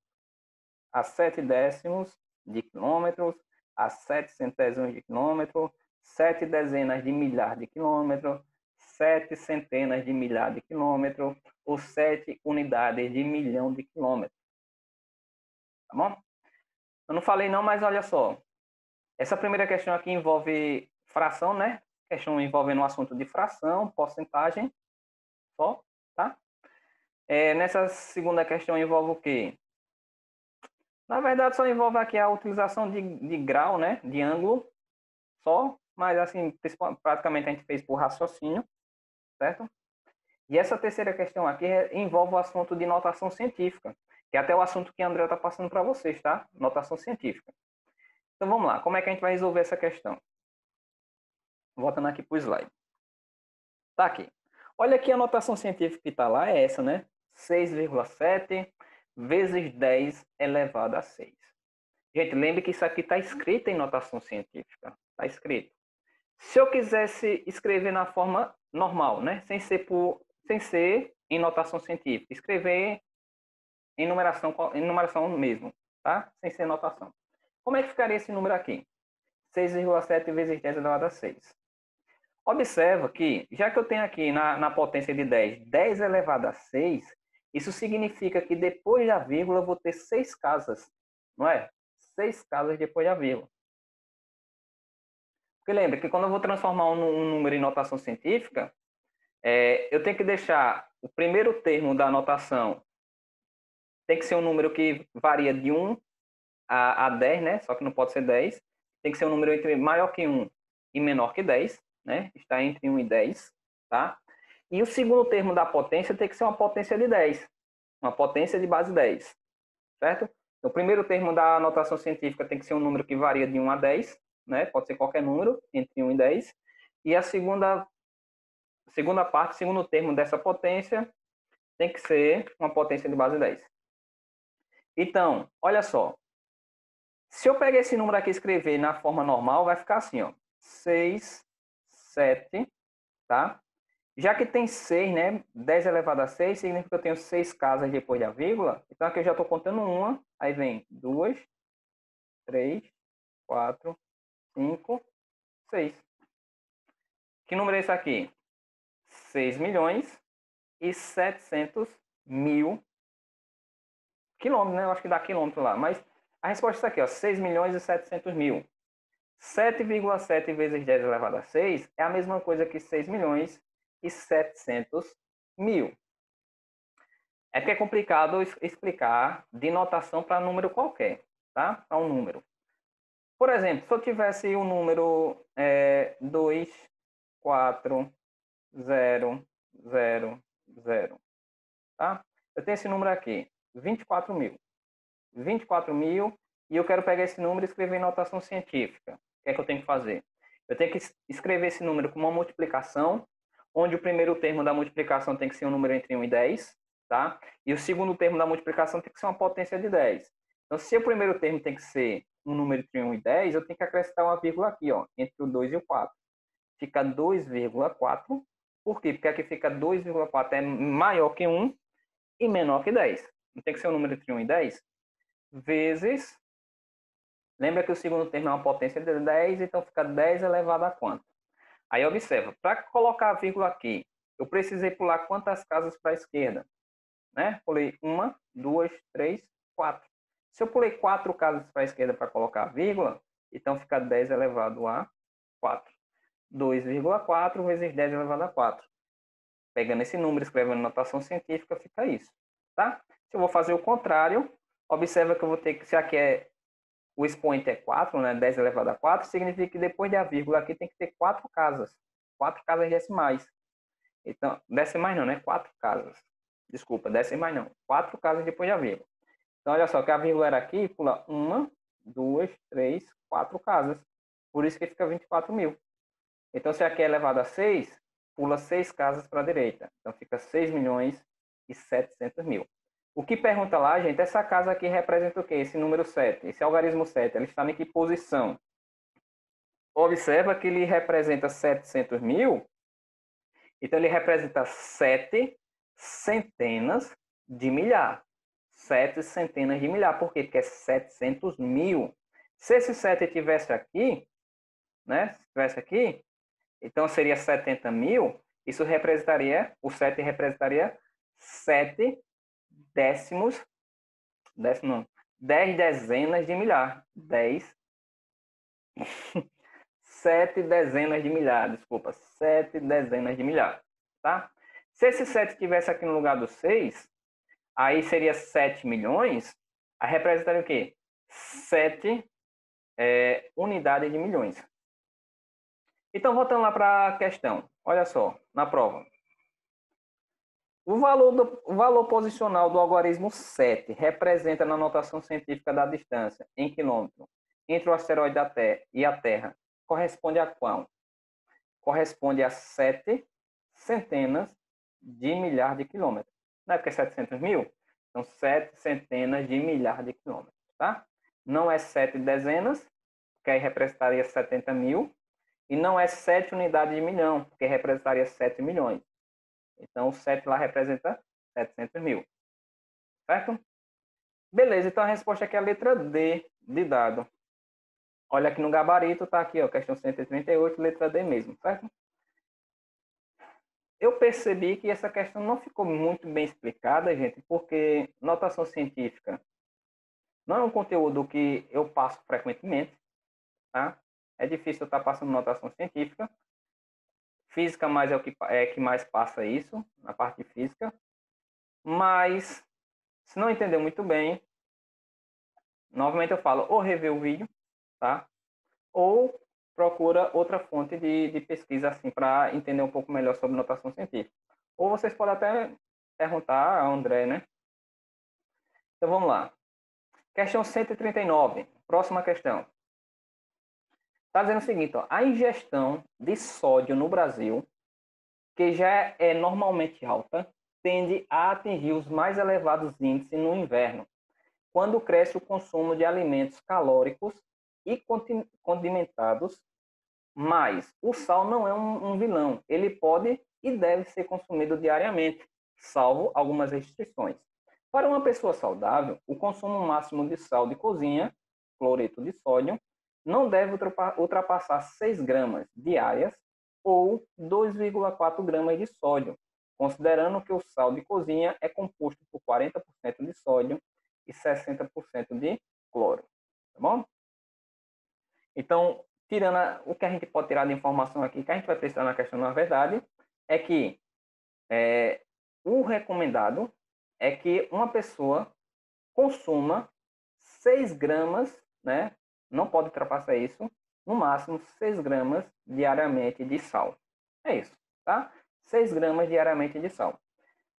A 7 décimos de quilômetros, a 7 centésimos de quilômetro, 7 dezenas de milhares de quilômetros, 7 centenas de milhares de quilômetros, ou 7 unidades de milhão de quilômetros. Tá bom? Eu não falei não, mas olha só. Essa primeira questão aqui envolve fração, né? Questão envolvendo o assunto de fração, porcentagem, só, tá? Nessa segunda questão envolve o quê? Na verdade, só envolve aqui a utilização de grau, né? De ângulo, só. Mas, assim, praticamente a gente fez por raciocínio, certo? E essa terceira questão aqui envolve o assunto de notação científica, que é até o assunto que a André está passando para vocês, tá? Notação científica. Então, vamos lá. Como é que a gente vai resolver essa questão? Voltando aqui para o slide. Tá aqui. Olha aqui a notação científica que está lá, é essa, né? 6,7 vezes 10 elevado a 6. Gente, lembre que isso aqui está escrito em notação científica. Está escrito. Se eu quisesse escrever na forma normal, né? Sem ser em notação científica, escrever em numeração mesmo, tá? Sem ser notação. Como é que ficaria esse número aqui? 6,7 vezes 10 elevado a 6. Observa que, já que eu tenho aqui na potência de 10 elevado a 6, isso significa que depois da vírgula eu vou ter 6 casas, não é? 6 casas depois da vírgula. Porque lembra que quando eu vou transformar um número em notação científica, eu tenho que deixar o primeiro termo da notação, tem que ser um número que varia de 1 a 10, né? Só que não pode ser 10. Tem que ser um número entre maior que 1 e menor que 10. Né? Está entre 1 e 10, tá? E o segundo termo da potência tem que ser uma potência de 10, uma potência de base 10, certo? Então, o primeiro termo da notação científica tem que ser um número que varia de 1 a 10, né? Pode ser qualquer número entre 1 e 10. E a segunda parte, segundo termo dessa potência, tem que ser uma potência de base 10. Então, olha só. Se eu pegar esse número aqui e escrever na forma normal, vai ficar assim, ó. 6, 7, tá? Já que tem 6, né? 10 elevado a 6, significa que eu tenho 6 casas depois da vírgula. Então aqui eu já estou contando uma. Aí vem 2, 3, 4, 5, 6. Que número é esse aqui? 6 milhões e 700 mil quilômetros, né? Eu acho que dá quilômetro lá. Mas a resposta é aqui, ó. 6 milhões e 700 mil. 7,7 vezes 10 elevado a 6 é a mesma coisa que 6 milhões e 700 mil. É porque é complicado explicar de notação para número qualquer, tá? Para um número. Por exemplo, se eu tivesse o número 2, 4, 0, 0, 0, tá? Eu tenho esse número aqui, 24 mil. 24 mil, e eu quero pegar esse número e escrever em notação científica. O que é que eu tenho que fazer? Eu tenho que escrever esse número como uma multiplicação, onde o primeiro termo da multiplicação tem que ser um número entre 1 e 10, tá? E o segundo termo da multiplicação tem que ser uma potência de 10. Então, se o primeiro termo tem que ser um número entre 1 e 10, eu tenho que acrescentar uma vírgula aqui, ó, entre o 2 e o 4. Fica 2,4. Por quê? Porque aqui fica 2,4 é maior que 1 e menor que 10. Não tem que ser um número entre 1 e 10. Vezes, lembra que o segundo termo é uma potência de 10, então fica 10 elevado a quanto? Aí observa, para colocar a vírgula aqui, eu precisei pular quantas casas para a esquerda? Né? Pulei 1, 2, 3, 4. Se eu pulei 4 casas para a esquerda para colocar a vírgula, então fica 10 elevado a 4. 2,4 vezes 10 elevado a 4. Pegando esse número, escrevendo notação científica, fica isso. Tá? Se eu vou fazer o contrário, observa que eu vou ter que, se aqui o expoente é 4, né, 10 elevado a 4, significa que depois da vírgula aqui tem que ter 4 casas. 4 casas decimais. Então, decimais não, né? 4 casas. Desculpa, decimais não. 4 casas depois da vírgula. Então, olha só, que a vírgula era aqui, pula 1, 2, 3, 4 casas. Por isso que fica 24 mil. Então, se aqui é elevado a 6, pula 6 casas para a direita. Então, fica 6 milhões e 700 mil. O que pergunta lá, gente, essa casa aqui representa o quê? Esse número 7, esse algarismo 7, ele está em que posição? Observa que ele representa 700 mil, então ele representa 7 centenas de milhar. 7 centenas de milhar, por quê? Porque é 700 mil. Se esse 7 estivesse aqui, né? Se estivesse aqui, então seria 70 mil, isso representaria, o 7 representaria 7 décimos, 10 dezenas de milhar. 10, 7 dezenas de milhar, desculpa, 7 dezenas de milhar, tá? Se esse 7 estivesse aqui no lugar do 6, aí seria 7 milhões, aí representaria o quê? 7 unidades de milhões. Então, voltando lá para a questão, olha só, na prova. O valor posicional do algarismo 7 representa na notação científica da distância, em quilômetro, entre o asteroide e a Terra, corresponde a qual? Corresponde a 7 centenas de milhar de quilômetros. Não é porque é 700 mil? São 7 centenas de milhar de quilômetros, tá? Não é 7 dezenas, que aí representaria 70 mil, e não é 7 unidades de milhão, que representaria 7 milhões. Então, o 7 lá representa 700 mil. Certo? Beleza, então a resposta aqui é a letra D de dado. Olha aqui no gabarito, tá aqui, ó, questão 138, letra D mesmo, certo? Eu percebi que essa questão não ficou muito bem explicada, gente, porque notação científica não é um conteúdo que eu passo frequentemente, tá? É difícil eu estar passando notação científica. Física mais é o que mais passa isso, na parte de física. Mas, se não entender muito bem, novamente eu falo, ou rever o vídeo, tá? Ou procura outra fonte de pesquisa, assim, para entender um pouco melhor sobre notação científica. Ou vocês podem até perguntar a André, né? Então, vamos lá. Questão 139. Próxima questão. Está dizendo o seguinte, ó, a ingestão de sódio no Brasil, que já é normalmente alta, tende a atingir os mais elevados índices no inverno, quando cresce o consumo de alimentos calóricos e condimentados, mas o sal não é um vilão. Ele pode e deve ser consumido diariamente, salvo algumas restrições. Para uma pessoa saudável, o consumo máximo de sal de cozinha, cloreto de sódio, não deve ultrapassar 6 gramas diárias ou 2,4 gramas de sódio, considerando que o sal de cozinha é composto por 40% de sódio e 60% de cloro. Tá bom? Então, tirando o que a gente pode tirar de informação aqui, que a gente vai precisar na questão, na verdade, é que o recomendado é que uma pessoa consuma 6 gramas, né? Não pode ultrapassar isso, no máximo 6 gramas diariamente de sal. É isso, tá? 6 gramas diariamente de sal.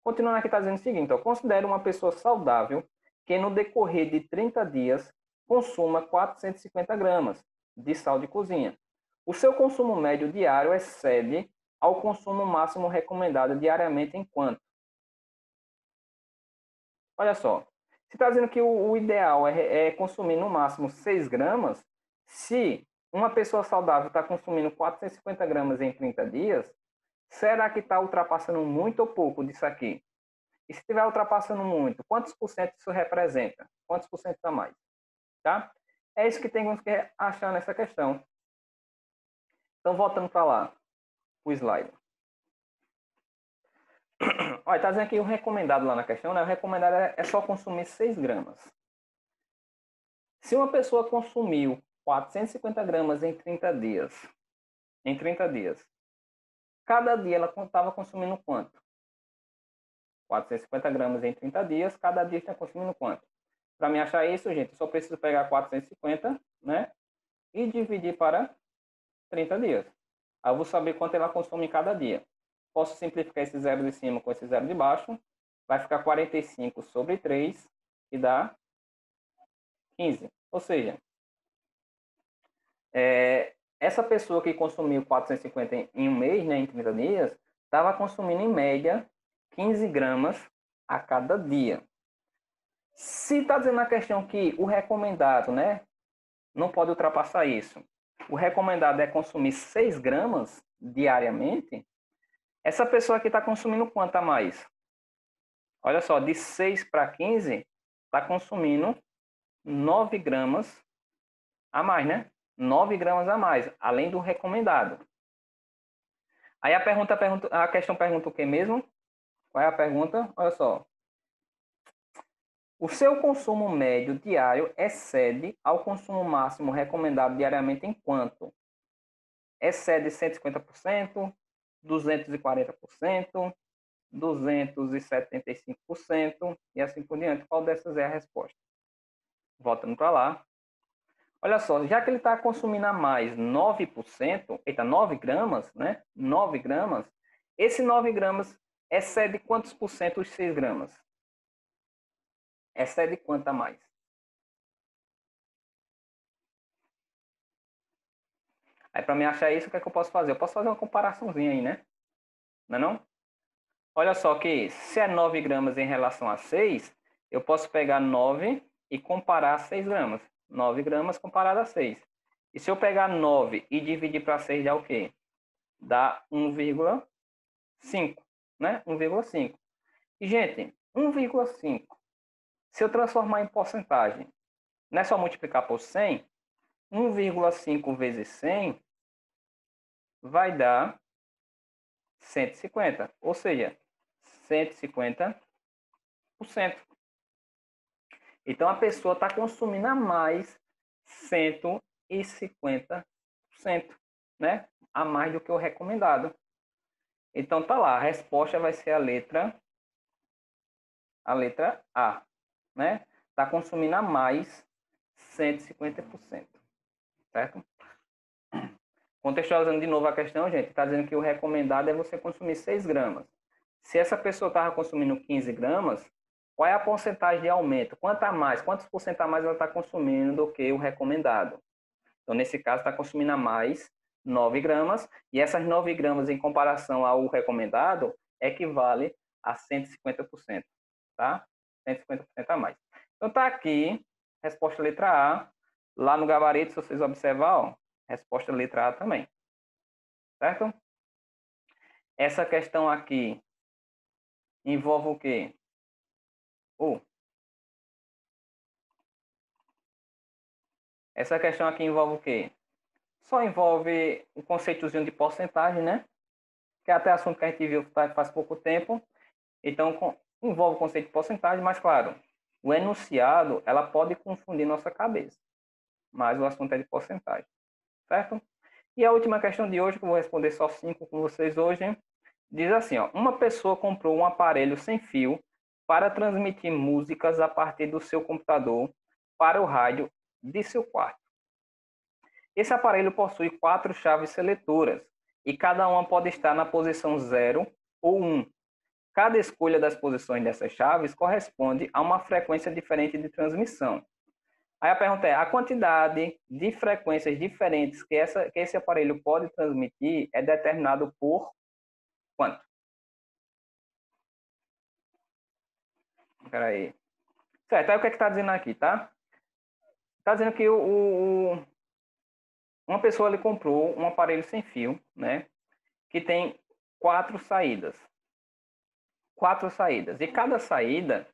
Continuando aqui, está dizendo o seguinte, ó, considere uma pessoa saudável que no decorrer de 30 dias consuma 450 gramas de sal de cozinha, O seu consumo médio diário excede ao consumo máximo recomendado diariamente em quanto? Olha só, se está dizendo que o ideal é consumir no máximo 6 gramas, se uma pessoa saudável está consumindo 450 gramas em 30 dias, será que está ultrapassando muito ou pouco disso aqui? E se estiver ultrapassando muito, quantos por cento isso representa? Quantos por cento a mais? Tá? É isso que temos que achar nessa questão. Então, voltando para lá, o slide. Olha, está dizendo aqui o recomendado lá na questão, né? O recomendado é só consumir 6 gramas. Se uma pessoa consumiu 450 gramas em 30 dias, cada dia ela estava consumindo quanto? 450 gramas em 30 dias, cada dia está consumindo quanto? Para me achar isso, gente, eu só preciso pegar 450, né? E dividir para 30 dias. Aí eu vou saber quanto ela consome em cada dia. Posso simplificar esse zero de cima com esse zero de baixo. Vai ficar 45 sobre 3 e dá 15. Ou seja, essa pessoa que consumiu 450 em um mês, né, em 30 dias, estava consumindo em média 15 gramas a cada dia. Se está dizendo na questão que o recomendado, né, não pode ultrapassar isso, o recomendado é consumir 6 gramas diariamente, essa pessoa aqui está consumindo quanto a mais? Olha só, de 6 para 15, está consumindo 9 gramas a mais, né? 9 gramas a mais, além do recomendado. Aí a questão pergunta o que mesmo? Qual é a pergunta? Olha só. O seu consumo médio diário excede ao consumo máximo recomendado diariamente em quanto? Excede 150%, 240%, 275% e assim por diante. Qual dessas é a resposta? Voltando para lá. Olha só, já que ele está consumindo a mais 9%, eita, 9 gramas, né? 9 gramas, esse 9 gramas excede quantos por cento os 6 gramas? Excede quanto a mais? Aí, para me achar isso, o que é que eu posso fazer? Eu posso fazer uma comparaçãozinha aí, né? Não é não? Olha só que se é 9 gramas em relação a 6, eu posso pegar 9 e comparar a 6 gramas. 9 gramas comparado a 6. E se eu pegar 9 e dividir para 6, dá o quê? Dá 1,5, né? 1,5. E, gente, 1,5, se eu transformar em porcentagem, não é só multiplicar por 100, 1,5 vezes 100 vai dar 150, ou seja, 150%. Então, a pessoa está consumindo a mais 150%, né? A mais do que o recomendado. Então, tá lá, a resposta vai ser a letra A, né? Está consumindo a mais 150%, certo? Contextualizando de novo a questão, gente, está dizendo que o recomendado é você consumir 6 gramas. Se essa pessoa estava consumindo 15 gramas, qual é a porcentagem de aumento? Quanto a mais? Quantos por cento a mais ela está consumindo do que o recomendado? Então, nesse caso, está consumindo a mais 9 gramas, e essas 9 gramas em comparação ao recomendado equivale a 150%, tá? 150% a mais. Então, está aqui, resposta letra A. Lá no gabarito, se vocês observarem, ó, resposta letra A também. Certo? Essa questão aqui envolve o quê? Essa questão aqui envolve o quê? Só envolve o conceitozinho de porcentagem, né? Que é até assunto que a gente viu faz pouco tempo. Então, envolve o conceito de porcentagem, mas, claro, o enunciado, ela pode confundir nossa cabeça. Mas o assunto é de porcentagem. Certo? E a última questão de hoje, que eu vou responder só 5 com vocês hoje, diz assim, ó, uma pessoa comprou um aparelho sem fio para transmitir músicas a partir do seu computador para o rádio de seu quarto. Esse aparelho possui 4 chaves seletoras e cada uma pode estar na posição 0 ou 1. Cada escolha das posições dessas chaves corresponde a uma frequência diferente de transmissão. Aí a pergunta é, a quantidade de frequências diferentes que esse aparelho pode transmitir é determinado por quanto? Espera aí. Certo, aí o que é que está dizendo aqui, tá? Está dizendo que uma pessoa ele comprou um aparelho sem fio, né? Que tem 4 saídas. 4 saídas. E cada saída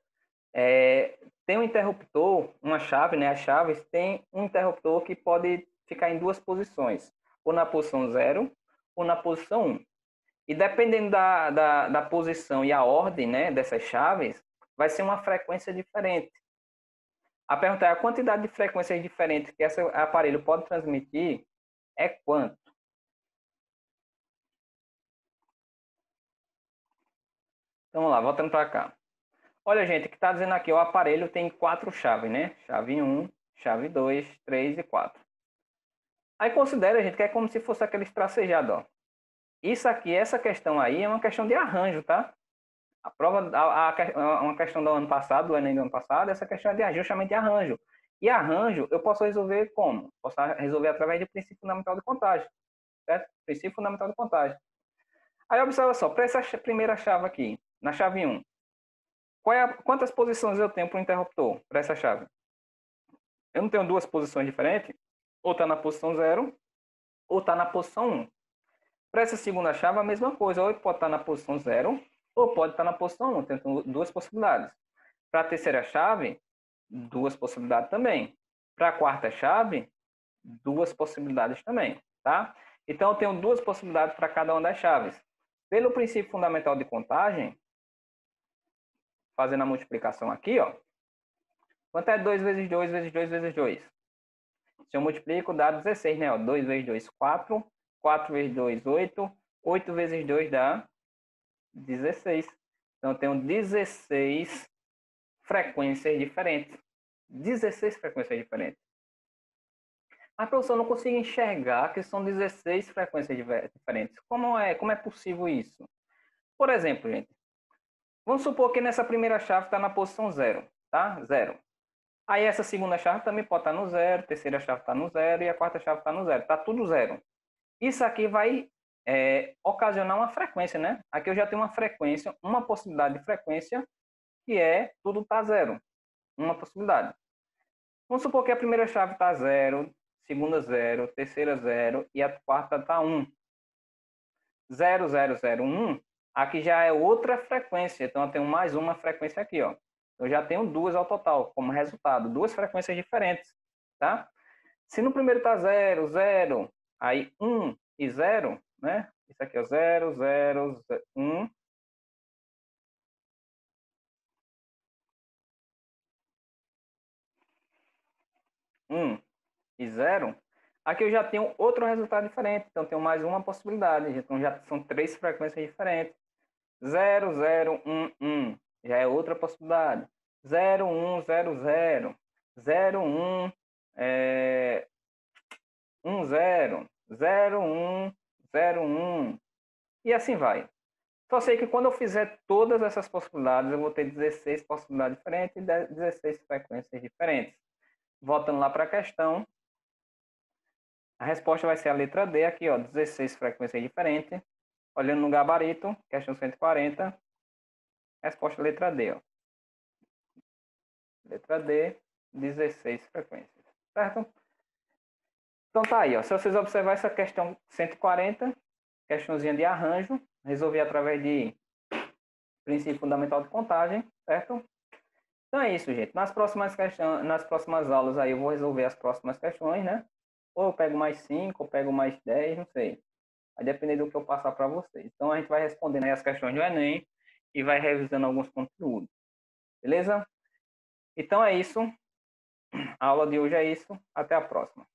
tem um interruptor, uma chave, né? As chaves tem um interruptor que pode ficar em 2 posições. Ou na posição 0 ou na posição 1. E dependendo da posição e a ordem, né, dessas chaves, vai ser uma frequência diferente. A pergunta é, a quantidade de frequências diferentes que esse aparelho pode transmitir é quanto? Então, vamos lá, voltando para cá. Olha, gente, o que está dizendo aqui, o aparelho tem 4 chaves, né? Chave 1, chave 2, 3 e 4. Aí considera, gente, que é como se fosse aqueles tracejados, ó. Isso aqui, essa questão aí é uma questão de arranjo, tá? A prova, uma questão do ano passado, do Enem do ano passado, essa questão é justamente de arranjo. E arranjo eu posso resolver como? Posso resolver através do princípio fundamental de contagem, certo? Princípio fundamental de contagem. Aí observa só, para essa primeira chave aqui, na chave 1, quantas posições eu tenho para o interruptor, para essa chave? Eu não tenho 2 posições diferentes? Ou está na posição 0, ou está na posição 1. Para essa segunda chave, a mesma coisa. Ou pode estar na posição 0, ou pode estar na posição 1. Tem 2 possibilidades. Para a terceira chave, 2 possibilidades também. Para a quarta chave, 2 possibilidades também. Tá? Então, eu tenho 2 possibilidades para cada uma das chaves. Pelo princípio fundamental de contagem, fazendo a multiplicação aqui, ó. Quanto é 2 vezes 2 vezes 2 vezes 2? Se eu multiplico, dá 16, né? Ó, 2 vezes 2, 4. 4 vezes 2, 8. 8 vezes 2 dá 16. Então, eu tenho 16 frequências diferentes. 16 frequências diferentes. Mas, professor, eu não consigo enxergar que são 16 frequências diferentes. Como é possível isso? Por exemplo, gente, vamos supor que nessa primeira chave está na posição 0, tá? 0. Aí essa segunda chave também pode estar no 0, a terceira chave está no 0 e a quarta chave está no 0. Está tudo 0. Isso aqui vai ocasionar uma frequência, né? Aqui eu já tenho uma frequência, uma possibilidade de frequência, que é tudo está 0. Uma possibilidade. Vamos supor que a primeira chave está 0, segunda 0, terceira 0 e a quarta está 1. 0, 0, 0, 1. Aqui já é outra frequência. Então eu tenho mais uma frequência aqui, ó. Eu já tenho 2 ao total, como resultado. 2 frequências diferentes, tá? Se no primeiro está 0, 0, aí 1 e 0, né? Isso aqui é 0, 0, 1. 1 e 0. Aqui eu já tenho outro resultado diferente. Então, eu tenho mais uma possibilidade. Então, já são 3 frequências diferentes. 0, 0, 1, 1. Já é outra possibilidade. 0, 1, 0, 0. 0, 1, 1, 0. 0, 1, 0, 1. E assim vai. Só sei que quando eu fizer todas essas possibilidades, eu vou ter 16 possibilidades diferentes e 16 frequências diferentes. Voltando lá para a questão, a resposta vai ser a letra D aqui, ó, 16 frequências diferentes. Olhando no gabarito, questão 140, resposta letra D, ó. Letra D, 16 frequências, certo? Então tá aí, ó. Se vocês observarem essa questão 140, questãozinha de arranjo, resolvi através de princípio fundamental de contagem, certo? Então é isso, gente. Nas próximas aulas aí eu vou resolver as próximas questões, né? Ou eu pego mais 5, ou pego mais 10, não sei. Vai depender do que eu passar para vocês. Então a gente vai respondendo aí as questões do Enem e vai revisando alguns conteúdos. Beleza? Então é isso. A aula de hoje é isso. Até a próxima.